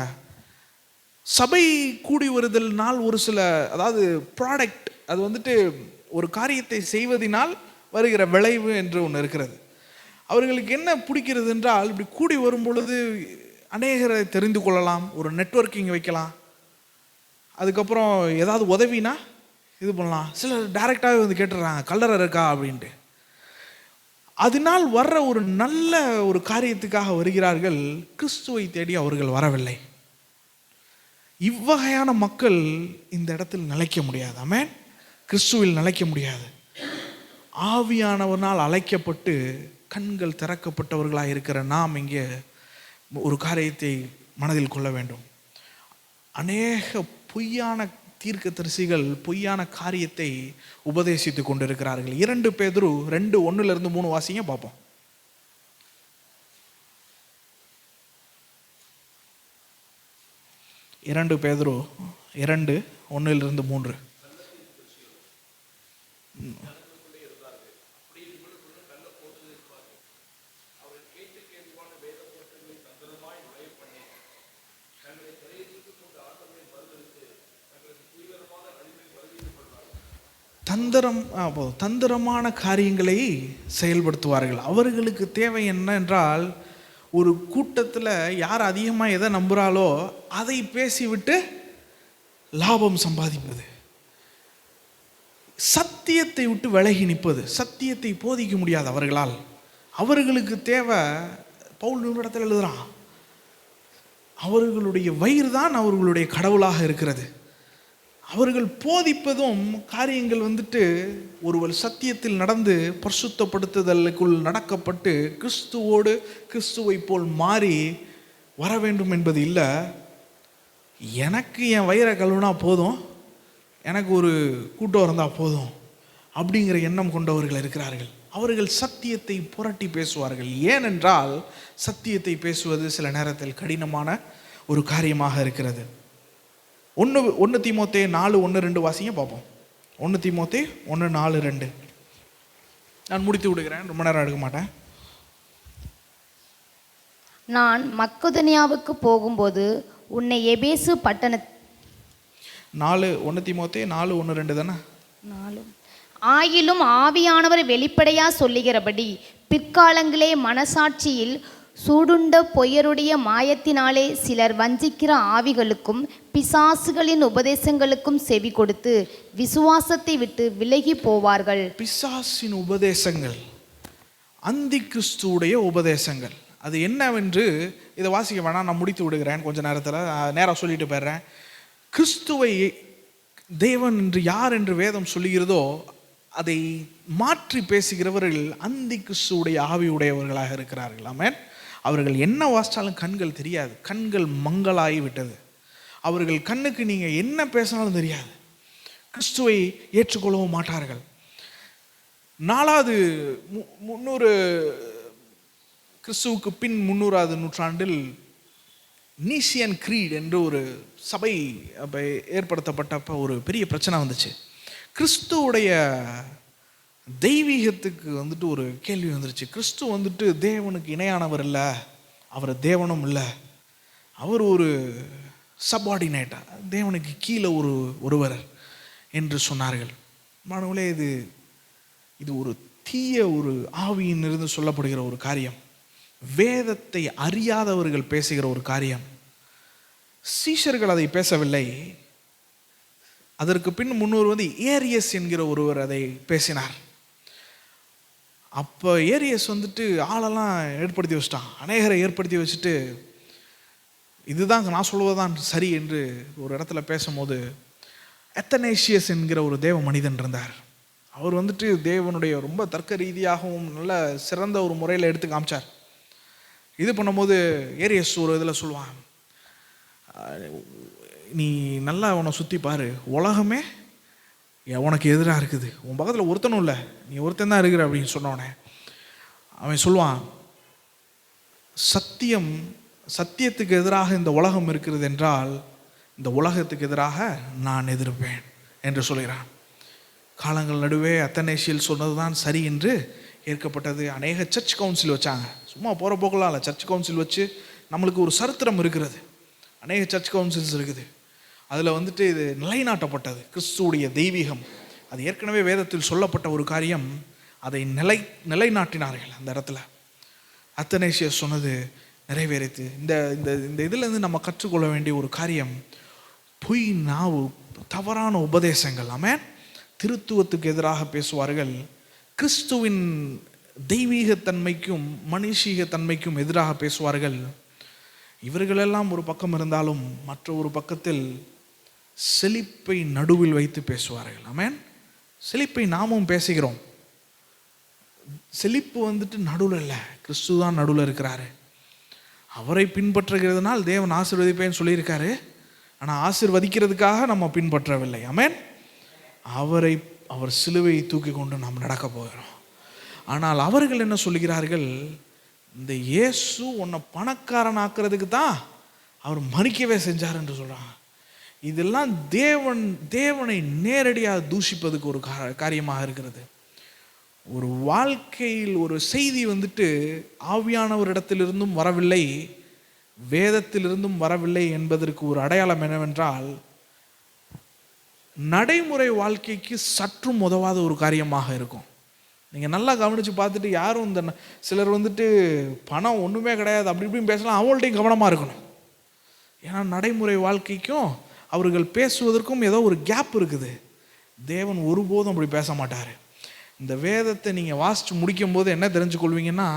[SPEAKER 1] சபை கூடி வருதல்னால் ஒரு சில, அதாவது ப்ராடக்ட், அது ஒரு காரியத்தை செய்வதனால் வருகிற விளைவு என்று ஒன்று இருக்கிறது. அவர்களுக்கு என்ன பிடிக்கிறது என்றால், இப்படி கூடி வரும் பொழுது அநேகரை தெரிந்து கொள்ளலாம், ஒரு நெட்வொர்க்கிங் வைக்கலாம், அதுக்கப்புறம் ஏதாவது உதவினா இது பண்ணலாம். சிலர் டைரெக்டாகவே கேட்டுடுறாங்க, கல்லறை இருக்கா அப்படின்ட்டு. அதனால் வர்ற ஒரு நல்ல ஒரு காரியத்துக்காக வருகிறார்கள், கிறிஸ்துவை தேடி அவர்கள் வரவில்லை. இவ்வகையான மக்கள் இந்த இடத்தில் நிலைக்க முடியாது. ஆமென். கிறிஸ்துவில் நிலைக்க முடியாது. ஆவியானவனால் அழைக்கப்பட்டு கண்கள் திறக்கப்பட்டவர்களாக இருக்கிற நாம் இங்கே ஒரு காரியத்தை மனதில் கொள்ள வேண்டும். அநேக பொய்யான தீர்க்கதரிசிகள் பொய்யான காரியத்தை உபதேசித்து கொண்டிருக்கிறார்கள். 2 பேதுரு 2:1-3 வாசிங்க பார்ப்போம். 2 பேதுரு 2:1-3. தந்திரமான காரியங்களை செயல்படுத்துவார்கள். அவர்களுக்கு தேவை என்ன என்றால், ஒரு கூட்டத்தில் யார் அதிகமாக எதை நம்புகிறாளோ அதை பேசிவிட்டு லாபம் சம்பாதிப்பது, சத்தியத்தை விட்டு விலகி நிற்பது. சத்தியத்தை போதிக்க முடியாது அவர்களால். அவர்களுக்கு தேவை, பவுல் இடத்துல எழுதுறான், அவர்களுடைய வயிறு தான் அவர்களுடைய கடவுளாக இருக்கிறது. அவர்கள் போதிப்பதும் காரியங்கள் ஒருவர் சத்தியத்தில் நடந்து பரிசுத்தப்படுத்துதலுக்குள் நடக்கப்பட்டு கிறிஸ்துவோடு கிறிஸ்துவை போல் மாறி வர வேண்டும் என்பது இல்லை. எனக்கு என் வயிறை கழுவுனா போதும், எனக்கு ஒரு கூட்டம் இருந்தால் போதும் அப்படிங்கிற எண்ணம் கொண்டவர்கள் இருக்கிறார்கள். அவர்கள் சத்தியத்தை புரட்டி பேசுவார்கள். ஏனென்றால் சத்தியத்தை பேசுவது சில நேரத்தில் கடினமான ஒரு காரியமாக இருக்கிறது. 1 தீமோத்தேயு 4:1-2 வாசிங்க பார்ப்போம். 1 தீமோத்தேயு 1:4-2. நான் முடித்து விடுகிறேன், ரொம்ப நேரம் எடுக்க மாட்டேன்.
[SPEAKER 2] நான் மக்கெதோனியாவுக்கு போகும்போது உன்னை எபேசு பட்டண
[SPEAKER 1] 1 தீமோத்தேயு 4:1-2 தானே?
[SPEAKER 2] ஆயிலும் ஆவியானவர் வெளிப்படையா சொல்லுகிறபடி பிற்காலங்களே மனசாட்சியில் சூடுண்ட பொய்யருடைய மாயத்தினாலே சிலர் வஞ்சிக்கிற ஆவிகளுக்கும் பிசாசுகளின் உபதேசங்களுக்கும் செவி கொடுத்து விசுவாசத்தை விட்டு விலகி போவார்கள்.
[SPEAKER 1] பிசாசின் உபதேசங்கள், அந்தி கிறிஸ்துவுடைய உபதேசங்கள், அது என்னவென்று இதை வாசிக்க வேணாம், நான் முடித்து விடுகிறேன் கொஞ்ச நேரத்தில், நேராக சொல்லிட்டு போயிடுறேன். கிறிஸ்துவை தேவன் என்று யார் என்று வேதம் சொல்லுகிறதோ அதை மாற்றி பேசுகிறவர்கள் அந்தி கிறிஸ்துவுடைய ஆவியுடையவர்களாக இருக்கிறார்கள். ஆமென். அவர்கள் என்ன வாசித்தாலும் கண்கள் தெரியாது, கண்கள் மங்களாகி விட்டது. அவர்கள் கண்ணுக்கு நீங்கள் என்ன பேசினாலும் தெரியாது, கிறிஸ்துவை ஏற்றுக்கொள்ளவும் மாட்டார்கள். 4வது 300 கிறிஸ்துவுக்கு பின் 300வது நூற்றாண்டில் நீசியன் கிரீட் என்று ஒரு சபை ஏற்படுத்தப்பட்டப்ப ஒரு பெரிய பிரச்சனை வந்துச்சு. கிறிஸ்துவுடைய தெய்வீகத்துக்கு வந்துட்டு ஒரு கேள்வி வந்துருச்சு. கிறிஸ்து வந்துட்டு தேவனுக்கு இணையானவர் இல்லை, அவர் தேவனும் இல்லை, அவர் ஒரு சப்பார்டினேட்டா, தேவனுக்கு கீழே ஒருவர் என்று சொன்னார்கள். மாணவர்களே, இது ஒரு தீய ஒரு ஆவியிலிருந்து சொல்லப்படுகிற ஒரு காரியம், வேதத்தை அறியாதவர்கள் பேசுகிற ஒரு காரியம். சீஷர்கள் அதை பேசவில்லை. அதற்கு பின் 300 ஏரியஸ் என்கிற ஒருவர் அதை பேசினார். அப்போ ஏரியஸ் வந்துட்டு ஆளெல்லாம் ஏற்படுத்தி வச்சிட்டான், அநேகரை ஏற்படுத்தி வச்சுட்டு இதுதான் நான் சொல்வதுதான் சரி என்று ஒரு இடத்துல பேசும்போது அத்தனேசியஸ் என்கிற ஒரு தேவ மனிதன் இருந்தார். அவர் வந்துட்டு தேவனுடைய ரொம்ப தர்க்க ரீதியாகவும் நல்ல சிறந்த ஒரு முறையில் எடுத்து காமிச்சார். இது பண்ணும்போது ஏரியஸ் ஒரு இதில் சொல்லுவான், நீ நல்லா அவனை சுற்றி பாரு, உலகமே உனக்கு எதிராக இருக்குது, உன் பக்கத்தில் ஒருத்தனும் இல்லை, நீ ஒருத்தன் தான் இருக்கிற அப்படின்னு சொன்னோடனே அவன் சொல்லுவான், சத்தியத்துக்கு எதிராக இந்த உலகம் இருக்கிறது என்றால் இந்த உலகத்துக்கு எதிராக நான் எதிர்ப்பேன் என்று சொல்கிறான். காலங்கள் நடுவே அத்தனேசியல் சொன்னது தான் சரி என்று ஏற்கப்பட்டது. அநேக சர்ச் கவுன்சில் வச்சாங்க, சும்மா போகிற போக்கலாம் இல்லை, சர்ச் கவுன்சில் வச்சு நம்மளுக்கு ஒரு சரித்திரம் இருக்கிறது, அநேக சர்ச் கவுன்சில்ஸ் இருக்குது. அதில் வந்துட்டு இது நிலைநாட்டப்பட்டது கிறிஸ்துவுடைய தெய்வீகம். அது ஏற்கனவே வேதத்தில் சொல்லப்பட்ட ஒரு காரியம், அதை நிலைநாட்டினார்கள் அந்த இடத்துல. அத்தனேசியஸ் சொன்னது நிறைவேறித்து. இந்த இந்த இதிலேருந்து நம்ம கற்றுக்கொள்ள வேண்டிய ஒரு காரியம், பொய் நாவு, தவறான உபதேசங்கள். ஆமென். திருத்துவத்துக்கு எதிராக பேசுவார்கள், கிறிஸ்துவின் தெய்வீகத்தன்மைக்கும் மனுஷீகத்தன்மைக்கும் எதிராக பேசுவார்கள். இவர்களெல்லாம் ஒரு பக்கம் இருந்தாலும் மற்ற ஒரு பக்கத்தில் செழிப்பை நடுவில் வைத்து பேசுவார்கள். ஆமென். செழிப்பை நாமும் பேசுகிறோம். செழிப்பு வந்துட்டு நடுவில் இல்லை, கிறிஸ்து தான் நடுவில் இருக்கிறாரு. அவரை பின்பற்றுகிறதுனால் தேவன் ஆசீர்வதிப்பேன்னு சொல்லியிருக்காரு. ஆனால் ஆசீர்வதிக்கிறதுக்காக நம்ம பின்பற்றவில்லை. ஆமென். அவர் சிலுவையை தூக்கி கொண்டு நாம் நடக்க போகிறோம். ஆனால் அவர்கள் என்ன சொல்லுகிறார்கள், இந்த இயேசு உன்னை பணக்காரன் ஆக்கிறதுக்கு தான் அவர் மறிக்கவே செஞ்சார் என்று சொல்கிறாங்க. இதெல்லாம் தேவனை நேரடியாக தூஷிப்பதுக்கு ஒரு காரியமாக இருக்கிறது. ஒரு வாழ்க்கையில் ஒரு செய்தி வந்துட்டு ஆவியானவரிடத்திலிருந்தும் வரவில்லை, வேதத்திலிருந்தும் வரவில்லை என்பதற்கு ஒரு அடையாளம் என்னவென்றால், நடைமுறை வாழ்க்கைக்கு சற்றும் உதவாத ஒரு காரியமாக இருக்கும். நீங்கள் நல்லா கவனித்து பார்த்துட்டு, யாரும் இந்த சிலர் வந்துட்டு பணம் ஒன்றுமே கிடையாது அப்படி இப்படின்னு பேசலாம், அவங்கள்ட்டையும் கவனமாக இருக்கணும். ஏன்னா நடைமுறை வாழ்க்கைக்கும் அவர்கள் பேசுவதற்கும் ஏதோ ஒரு கேப் இருக்குது. தேவன் ஒருபோதும் அப்படி பேச மாட்டார். இந்த வேதத்தை நீங்கள் வாசித்து முடிக்கும் போது என்ன தெரிஞ்சுக்கொள்வீங்கன்னா,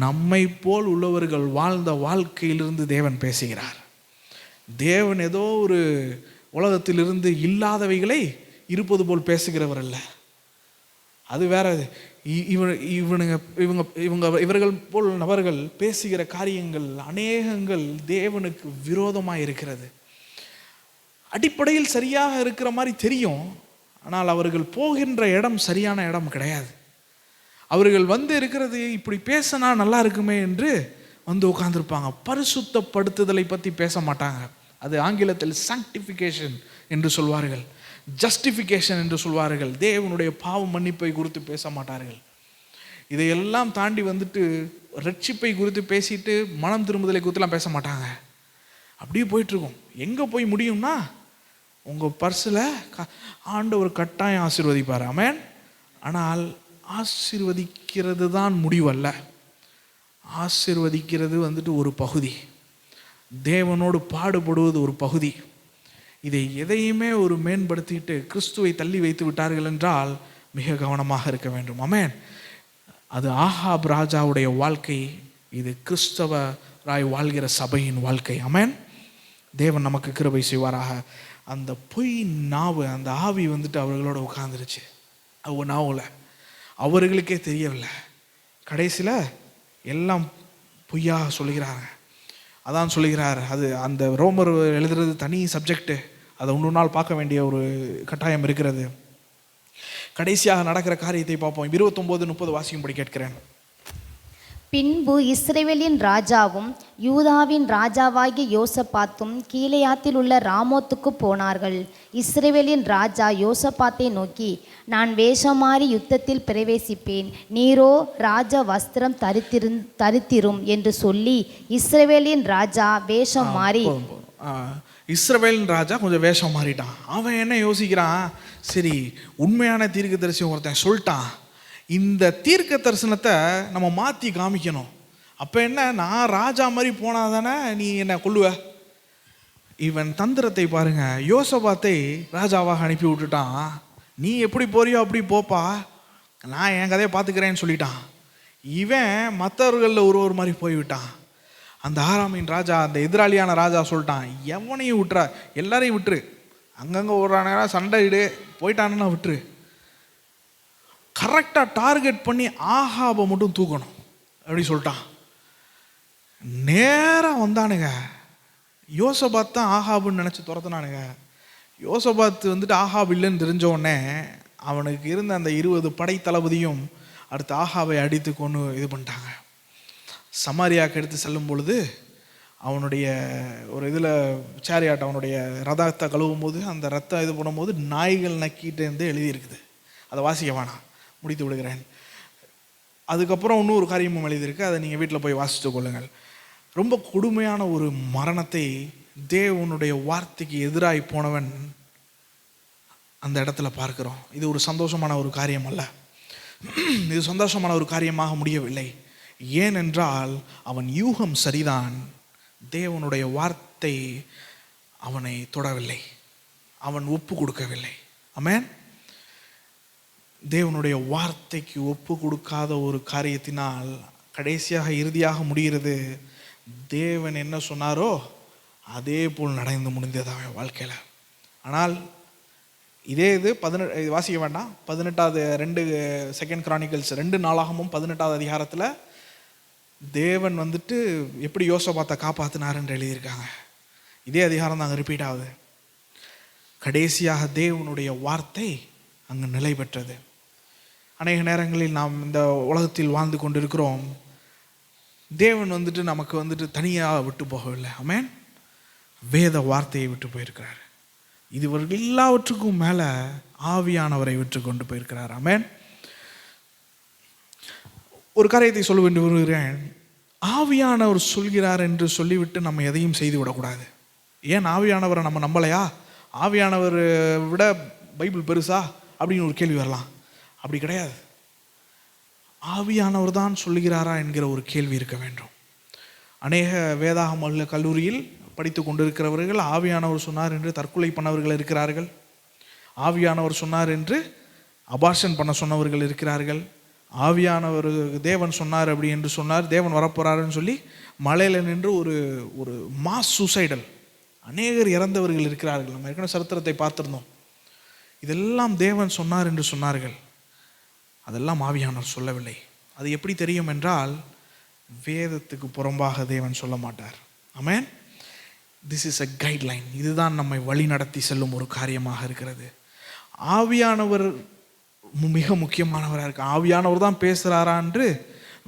[SPEAKER 1] நம்மை போல் உள்ளவர்கள் வாழ்ந்த வாழ்க்கையிலிருந்து தேவன் பேசுகிறார். தேவன் ஏதோ ஒரு உலகத்திலிருந்து இல்லாதவைகளை இருப்பது போல் பேசுகிறவர் அல்ல. அது வேற. இவர்கள் போல் நபர்கள் பேசுகிற காரியங்கள் அநேகங்கள் தேவனுக்கு விரோதமாக இருக்கிறது. அடிப்படையில் சரியாக இருக்கிற மாதிரி தெரியும். ஆனால் அவர்கள் போகின்ற இடம் சரியான இடம் கிடையாது. அவர்கள் வந்து இருக்கிறது இப்படி பேசினா நல்லா இருக்குமே என்று வந்து உட்கார்ந்துருப்பாங்க. பரிசுத்தப்படுத்துதலை பற்றி பேச மாட்டாங்க. அது ஆங்கிலத்தில் சாங்டிஃபிகேஷன் என்று சொல்வார்கள், ஜஸ்டிஃபிகேஷன் என்று சொல்வார்கள். தேவனுடைய பாவ மன்னிப்பை குறித்து பேச மாட்டார்கள். இதையெல்லாம் தாண்டி வந்துட்டு ரட்சிப்பை குறித்து பேசிட்டு மனம் திரும்புதலை குறித்துலாம் பேச மாட்டாங்க. அப்படியே போயிட்டுருக்கும். எங்கே போய் முடியும்னா, உங்கள் பர்ஸில் ஆண்டவர் கட்டாயம் ஆசீர்வதிப்பார். ஆமென். ஆனால் ஆசீர்வதிக்கிறது தான் முடிவல்ல. ஆசீர்வதிக்கிறது வந்துட்டு ஒரு பகுதி, தேவனோடு பாடுபடுவது ஒரு பகுதி. இதை எதையுமே ஒரு மேம்படுத்திட்டு கிறிஸ்துவை தள்ளி வைத்து விட்டார்கள் என்றால் மிக கவனமாக இருக்க வேண்டும். ஆமென். அது ஆகாப் ராஜாவுடைய வாழ்க்கை, இது கிறிஸ்தவராய் வாழ்கிற சபையின் வாழ்க்கை. ஆமென். தேவன் நமக்கு கிருபை செய்வாராக. அந்த பொய் நாவு, அந்த ஆவி வந்துட்டு அவர்களோட உட்கார்ந்துருச்சு. அவங்க நாவில் அவர்களுக்கே தெரியவில்லை. கடைசியில் எல்லாம் பொய்யா சொல்லுகிறாங்க. அதான் சொல்லுகிறார். அது அந்த ரோமர் எழுதுறது தனி சப்ஜெக்டு, அதை இன்னொரு நாள் பார்க்க வேண்டிய ஒரு கட்டாயம் இருக்கிறது. கடைசியாக நடக்கிற காரியத்தை பார்ப்போம். 29-30 வாசிக்கும்படி கேட்கிறேன்.
[SPEAKER 2] பின்பு இஸ்ரவேலின் ராஜாவும் யூதாவின் ராஜாவாகிய யோசபாத்தும் கீலேயாத்தில் உள்ள ராமோத்துக்கு போனார்கள். இஸ்ரவேலின் ராஜா யோசபாத்தை நோக்கி, நான் வேஷமாறி யுத்தத்தில் பிரவேசிப்பேன், நீரோ ராஜ வஸ்திரம் தரித்திரும் என்று சொல்லி இஸ்ரவேலின் ராஜா வேஷம் மாறி.
[SPEAKER 1] இஸ்ரவேலின் ராஜா கொஞ்சம் வேஷம் மாறிட்டான். அவன் என்ன யோசிக்கிறான், சரி உண்மையான தீர்க்கதரிசி ஒருத்தன் சொல்லிட்டான், இந்த தீர்க்க தரிசனத்தை நம்ம மாற்றி காமிக்கணும். அப்போ என்ன, நான் ராஜா மாதிரி போனால் தானே நீ என்ன கொல்லுவ. இவன் தந்திரத்தை பாருங்க. யோசபாத்தை ராஜாவாக அனுப்பி விட்டுட்டான். நீ எப்படி போறியோ அப்படி போப்பா, நான் என் கதையை பார்த்துக்கிறேன்னு சொல்லிட்டான். இவன் மற்றவர்களில் ஒரு மாதிரி போய்விட்டான். அந்த ஆராமின் ராஜா, அந்த எதிராளியான ராஜா சொல்லிட்டான், எவனையும் விட்டுறா, எல்லாரையும் விட்டுரு, அங்கங்கே ஒரு சண்டை இடு, போயிட்டானுன்னா விட்டுரு. கரெக்டாக டார்கெட் பண்ணி ஆகாபை மட்டும் தூக்கணும் அப்படி சொல்லிட்டான். நேராக வந்தானுங்க. யோசபாத் தான் ஆகாபுன்னு நினச்சி துரத்துனானுங்க. யோசபாத் வந்துட்டு ஆகாப் இல்லைன்னு தெரிஞ்ச உடனே அவனுக்கு இருந்த அந்த 20 படை தளபதியும் அடுத்து ஆகாபை அடித்து கொண்டு இது பண்ணிட்டாங்க. சமாரியாவுக்கு எடுத்து செல்லும் பொழுது அவனுடைய ஒரு இதில் சேரியாட், அவனுடைய ரதத்தை கழுவும் போது அந்த ரத்தம் இது பண்ணும்போது நாய்கள் நக்கிட்டு இருந்து எழுதியிருக்குது. அதை வாசிக்க வேணாம், முடித்து விடுகிறேன். அதுக்கப்புறம் இன்னொரு காரியமும் எழுதியிருக்கு, அதை நீங்கள் வீட்டில் போய் வாசித்து கொள்ளுங்கள். ரொம்ப கொடுமையான ஒரு மரணத்தை தேவனுடைய வார்த்தைக்கு எதிராய் போனவன் அந்த இடத்துல பார்க்கிறோம். இது ஒரு சந்தோஷமான ஒரு காரியம் அல்ல. இது சந்தோஷமான ஒரு காரியமாக முடியவில்லை. ஏனென்றால் அவன் யூகம் சரிதான், தேவனுடைய வார்த்தை அவனை தொடவில்லை, அவன் ஒப்பு கொடுக்கவில்லை. ஆமென். தேவனுடைய வார்த்தைக்கு ஒப்பு கொடுக்காத ஒரு காரியத்தினால் கடைசியாக இறுதியாக முடிகிறது. தேவன் என்ன சொன்னாரோ அதே போல் நடந்து முடிந்தது அவன் வாழ்க்கையில். ஆனால் இதே இது 18 வாசிக்க வேண்டாம், 18வது 2 செகண்ட் கிரானிக்கல்ஸ் 2 நாளாகமும் 18வது அதிகாரத்தில் தேவன் வந்துட்டு எப்படி யோசபாத்தை காப்பாற்றினாருன்னு எழுதியிருக்காங்க. இதே அதிகாரம் தான் அங்கே ரிப்பீட் ஆகுது. கடைசியாக தேவனுடைய வார்த்தை அங்கு நிலை பெற்றது. அநேக நேரங்களில் நாம் இந்த உலகத்தில் வாழ்ந்து கொண்டிருக்கிறோம். தேவன் வந்துட்டு நமக்கு வந்துட்டு தனியாக விட்டு போகவில்லை. ஆமென். வேத வார்த்தையை விட்டு போயிருக்கிறார். இதுவர்கள் எல்லாவற்றுக்கும் மேலே ஆவியானவரை விட்டு கொண்டு போயிருக்கிறார். ஆமென். ஒரு காரியத்தை சொல்ல வேண்டி வருகிறேன். ஆவியானவர் சொல்கிறார் என்று சொல்லிவிட்டு நம்ம எதையும் செய்து விடக்கூடாது. ஏன் ஆவியானவரை நம்ம நம்பலையா, ஆவியானவர் விட பைபிள் பெருசா அப்படின்னு ஒரு கேள்வி வரலாம். அப்படி கிடையாது. ஆவியானவர் தான் சொல்லுகிறாரா என்கிற ஒரு கேள்வி இருக்க வேண்டும். அநேக வேதாகம கல்லூரியில் படித்து கொண்டிருக்கிறவர்கள் ஆவியானவர் சொன்னார் என்று தற்கொலை பண்ணவர்கள் இருக்கிறார்கள், ஆவியானவர் சொன்னார் என்று அபார்ஷன் பண்ண சொன்னவர்கள் இருக்கிறார்கள், ஆவியானவர் தேவன் சொன்னார் அப்படி என்று சொன்னார், தேவன் வரப்போறாருன்னு சொல்லி மலையில் நின்று ஒரு மாஸ் சூசைடல் அநேகர் இறந்தவர்கள் இருக்கிறார்கள். நம்ம ஏற்கனவே சரித்திரத்தை பார்த்திருந்தோம். இதெல்லாம் தேவன் சொன்னார் என்று சொன்னார்கள், அதெல்லாம் ஆவியானவர் சொல்லவில்லை. அது எப்படி தெரியும் என்றால் வேதத்துக்கு புறம்பாக தேவன் சொல்ல மாட்டார். ஆமென். This is a guideline. இதுதான் நம்மை வழி நடத்தி செல்லும் ஒரு காரியமாக இருக்கிறது. ஆவியானவர் மிக முக்கியமானவராக இருக்கு. ஆவியானவர் தான் பேசுகிறாரா என்று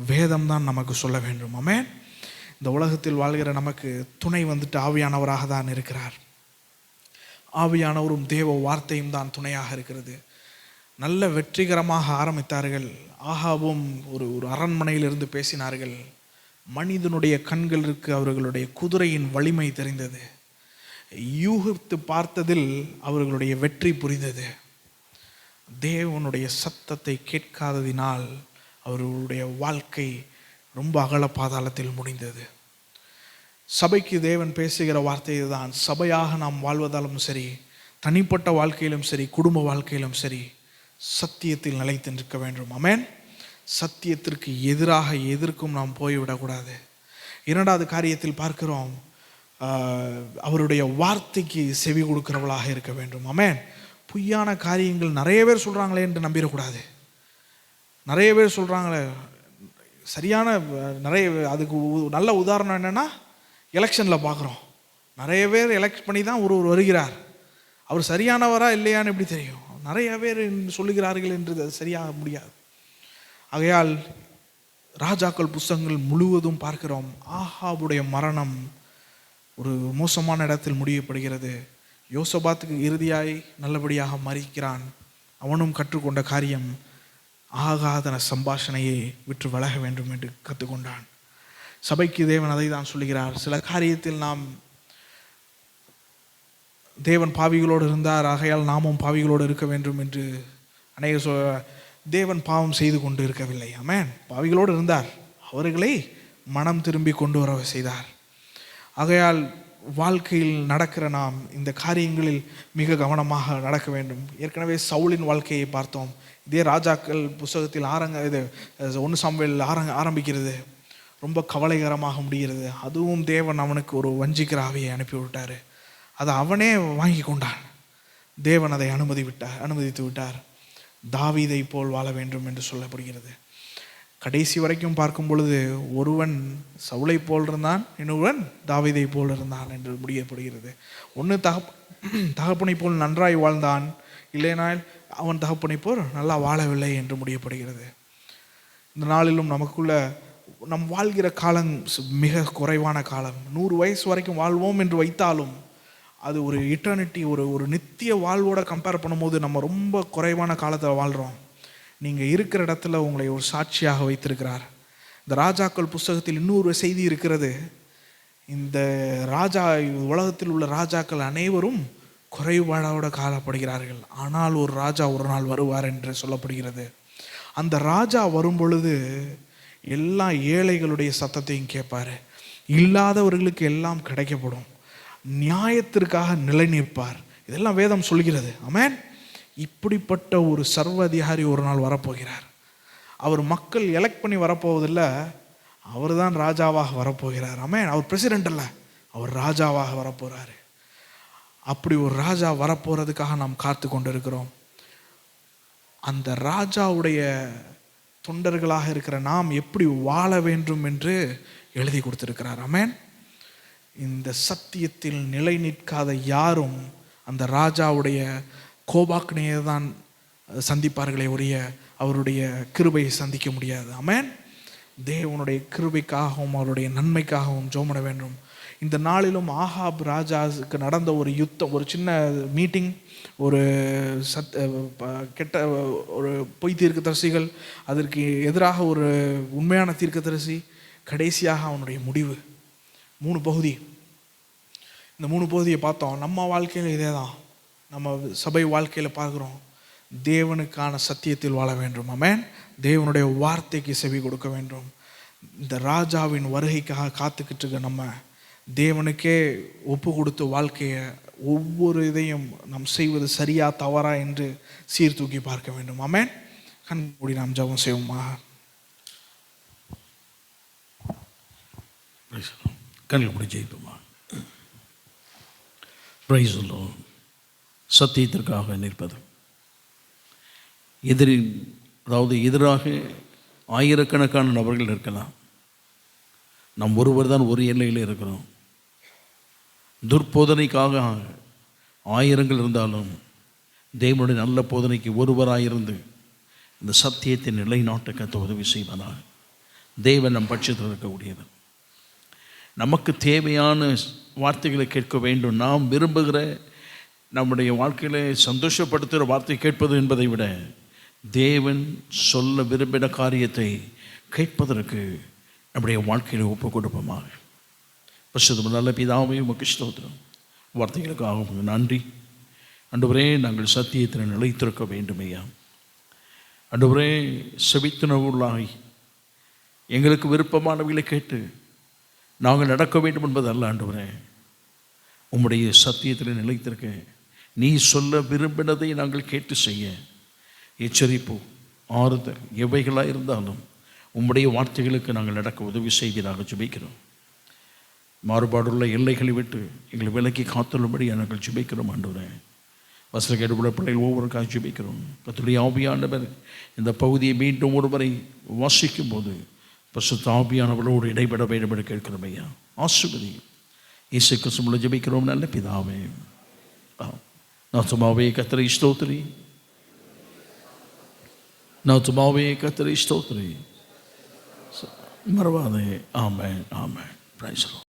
[SPEAKER 1] வேதம் தான் நமக்கு சொல்ல வேண்டும். ஆமென். இந்த உலகத்தில் வாழ்கிற நமக்கு துணை வந்துட்டு ஆவியானவராக தான் இருக்கிறார். ஆவியானவரும் தேவ வார்த்தையும் தான் துணையாக இருக்கிறது. நல்ல வெற்றிகரமாக ஆரம்பித்தார்கள். ஆகாபும் ஒரு அரண்மனையிலிருந்து பேசினார்கள். மனிதனுடைய கண்களுக்கு அவர்களுடைய குதிரையின் வலிமை தெரிந்தது. யூகித்து பார்த்ததில் அவர்களுடைய வெற்றி புரிந்தது. தேவனுடைய சத்தத்தை கேட்காததினால் அவர்களுடைய வாழ்க்கை ரொம்ப அகல பாதாளத்தில் முடிந்தது. சபைக்கு தேவன் பேசுகிற வார்த்தை இதுதான். சபையாக நாம் வாழ்வதாலும் சரி, தனிப்பட்ட வாழ்க்கையிலும் சரி, குடும்ப வாழ்க்கையிலும் சரி, சத்தியத்தில் நிலைத்து நிற்க வேண்டும். ஆமென். சத்தியத்திற்கு எதிராக எதற்கும் நாம் போய்விடக்கூடாது. இரண்டாவது காரியத்தில் பார்க்கிறோம், அவருடைய வார்த்தைக்கு செவி கொடுக்கிறவளாக இருக்க வேண்டும். ஆமென். பொய்யான காரியங்கள் நிறைய பேர் சொல்கிறாங்களே என்று நம்பிடக்கூடாது. நிறைய பேர் சொல்கிறாங்களே சரியான நிறைய, அதுக்கு நல்ல உதாரணம் என்னென்னா எலெக்ஷனில் பார்க்குறோம். நிறைய பேர் எலெக்ட் பண்ணி தான் ஒருவர் வருகிறார். அவர் சரியானவரா இல்லையான்னு எப்படி தெரியும்? நிறைய பேர் சொல்லுகிறார்கள் என்று அது சரியாக முடியாது. ஆகையால் ராஜாக்கள் புஸ்தகங்கள் முழுவதும் பார்க்கிறோம், ஆகாபுடைய மரணம் ஒரு மோசமான இடத்தில் முடியப்படுகிறது. யோசபாத்துக்கு இறுதியாய் நல்லபடியாக மறிக்கிறான். அவனும் கற்றுக்கொண்ட காரியம் ஆகாதன சம்பாஷணையை விட்டு விலக வேண்டும் என்று கற்றுக்கொண்டான். சபைக்கு தேவன் அதை தான் சொல்லுகிறார். சில காரியத்தில் நாம் தேவன் பாவிகளோடு இருந்தார், ஆகையால் நாமும் பாவிகளோடு இருக்க வேண்டும் என்று தேவன் பாவம் செய்து கொண்டு இருக்கவில்லை. ஆமென். பாவிகளோடு இருந்தார், அவர்களை மனம் திரும்பி கொண்டு வர செய்தார். ஆகையால் வாழ்க்கையில் நடக்கிற நாம் இந்த காரியங்களில் மிக கவனமாக நடக்க வேண்டும். ஏற்கனவே சவுலின் வாழ்க்கையை பார்த்தோம். இதே ராஜாக்கள் புஸ்தகத்தில் இது 1 சாமுவேல் ஆரம்பிக்கிறது. ரொம்ப கவலைகரமாக முடிகிறது. அதுவும் தேவன் அவனுக்கு ஒரு வஞ்சிக்கிற ஆவியை அனுப்பிவிட்டார். அதை அவனே வாங்கி கொண்டான். தேவன் அதை அனுமதித்து விட்டார். தாவீதை போல் வாழ வேண்டும் என்று சொல்லப்படுகிறது. கடைசி வரைக்கும் பார்க்கும் பொழுது ஒருவன் சவுலை போல் இருந்தான், இன்னொருவன் தாவீதை போல் இருந்தான் என்று முடியப்படுகிறது. ஒன்று தகப்பனை போல் நன்றாய் வாழ்ந்தான், இல்லைனால் அவன் தகப்பனை போல் நல்லா வாழவில்லை என்று முடியப்படுகிறது. இந்த நாளிலும் நமக்குள்ள நம் வாழ்கிற காலம் மிக குறைவான காலம். 100 வயசு வரைக்கும் வாழ்வோம் என்று வைத்தாலும் அது ஒரு இட்டர்னிட்டி, ஒரு நித்திய வாழ்வோட கம்பேர் பண்ணும்போது நம்ம ரொம்ப குறைவான காலத்தில் வாழ்கிறோம். நீங்கள் இருக்கிற இடத்துல உங்களை ஒரு சாட்சியாக வைத்திருக்கிறார். இந்த ராஜாக்கள் புஸ்தகத்தில் இன்னொரு செய்தி இருக்கிறது. இந்த உலகத்தில் உள்ள ராஜாக்கள் அனைவரும் குறைபாடோடு காணப்படுகிறார்கள். ஆனால் ஒரு ராஜா ஒரு நாள் வருவார் என்று சொல்லப்படுகிறது. அந்த ராஜா வரும் பொழுது எல்லா ஏழைகளுடைய சத்தத்தையும் கேட்பார். இல்லாதவர்களுக்கு எல்லாம் கிடைக்கப்படும். நியாயத்திற்காக நிலை நிற்பார். இதெல்லாம் வேதம் சொல்கிறது. ஆமென். இப்படிப்பட்ட ஒரு சர்வ அதிகாரி ஒரு நாள் வரப்போகிறார். அவர் மக்கள் எலெக்ட் பண்ணி வரப்போவதில்லை, அவர் தான் ராஜாவாக வரப்போகிறார். ஆமென். அவர் பிரசிடென்ட் அல்ல, அவர் ராஜாவாக வரப்போகிறாரு. அப்படி ஒரு ராஜா வரப்போகிறதுக்காக நாம் காத்து கொண்டு இருக்கிறோம். அந்த ராஜாவுடைய தொண்டர்களாக இருக்கிற நாம் எப்படி வாழ வேண்டும் என்று எழுதி கொடுத்திருக்கிறார். ஆமென். இந்த சத்தியத்தில் நிலை நிற்காத யாரும் அந்த ராஜாவுடைய கோபாக்னையை தான் சந்திப்பார்களே ஒழிய அவருடைய கிருபையை சந்திக்க முடியாது. ஆமென். தேவனுடைய கிருபைக்காகவும் அவருடைய நன்மைக்காகவும் ஜெபம் வேண்டும். இந்த நாளிலும் ஆகாப் ராஜாவுக்கு நடந்த ஒரு யுத்தம், ஒரு சின்ன மீட்டிங், ஒரு ஒரு பொய் தீர்க்கதரிசிகள், அதற்கு எதிராக ஒரு உண்மையான தீர்க்கதரிசி, கடைசியாக அவனுடைய முடிவு. 3 பகுதி. இந்த 3 பகுதியை பார்த்தோம். நம்ம வாழ்க்கையில் இதே தான். நம்ம சபை வாழ்க்கையில் பார்க்குறோம். தேவனுக்கான சத்தியத்தில் வாழ வேண்டும். ஆமென். தேவனுடைய வார்த்தைக்கு செவி கொடுக்க வேண்டும். இந்த ராஜாவின் வருகைக்காக காத்துக்கிட்டு இருக்க நம்ம தேவனுக்கே ஒப்பு கொடுத்து வாழ்க்கையை ஒவ்வொரு இதையும் நாம் செய்வது சரியா தவறா என்று சீர்தூக்கி பார்க்க வேண்டும். ஆமென். கண் மூடி நாம் ஜெபம் செய்வோமா?
[SPEAKER 3] கண்கள் மூடி ஜெயிப்போமா? Price the Lord. சத்தியத்திற்காக நிற்பது. எதிராக ஆயிரக்கணக்கான நபர்கள் இருக்கலாம். நாம் ஒருவர் தான் ஒரு எல்லையில் இருக்கிறோம். துர்போதனைக்காக ஆயிரங்கள் இருந்தாலும் தேவனுடைய நல்ல போதனைக்கு ஒருவராயிருந்து இந்த சத்தியத்தை நிலைநாட்ட கத்த உதவி செய்வதாக. தேவன் நம் பட்சத்தில் இருக்கக்கூடியது. நமக்கு தேவையான வார்த்தைகளை கேட்க வேண்டும். நாம் விரும்புகிற நம்முடைய வாழ்க்கையில சந்தோஷப்படுத்துகிற வார்த்தை கேட்பது என்பதை விட தேவன் சொல்ல விரும்பின காரியத்தை கேட்பதற்கு நம்முடைய வாழ்க்கையில் ஒப்பு கொடுப்போமாக. பரிசுத்த நல்ல பிதாவே, உமக்கு ஸ்தோத்திரம். வார்த்தைகளுக்காக உமக்கு நன்றி. ஆண்டவரே, நாங்கள் சத்தியத்தில் நிலைத்திருக்க வேண்டும் ஐயா. ஆண்டவரே, செவித்துணர்வுள்ளாய் எங்களுக்கு விருப்பமானவர்களை கேட்டு நாங்கள் நடக்க வேண்டும் என்பது அல்ல. ஆண்டவரே, உம்முடைய சத்தியத்தில் நிலைத்திருக்க நீ சொல்ல விரும்பினதை நாங்கள் கேட்டு செய்ய எச்சரிப்பு, ஆறுதல் எவைகளாக இருந்தாலும் உம்முடைய வார்த்தைகளுக்கு நாங்கள் நடக்க உதவி செய்வதாக ஜெபிக்கிறோம். மாறுபாடுள்ள எல்லைகளை விட்டு எங்களை விலக்கி காத்துள்ளும்படி நாங்கள் ஜெபிக்கிறோம். ஆண்டவரே, வசன கேட்டுள்ள பிள்ளைகள் ஒவ்வொருக்காக ஜெபிக்கிறோம். கர்த்தருடைய ஆவியானவர் இந்த பகுதியை மீண்டும் ஒருவரை வாசிக்கும் போது பரிசுத்த ஆவியானவரோடு இடைபெற வேண்டும் என்று கேட்கிறோம் ஐயா. ஆசீர்வதி. இயேசு கிறிஸ்துவின் ஜெபிக்கிறோம் நல்ல பிதாவே. நாத்துமாவே கர்த்தரை ஸ்தோத்திரி, நாத்துமாவே கர்த்தரை ஸ்தோத்திரி. மறவாதே. ஆமென், ஆமென். Praise the Lord.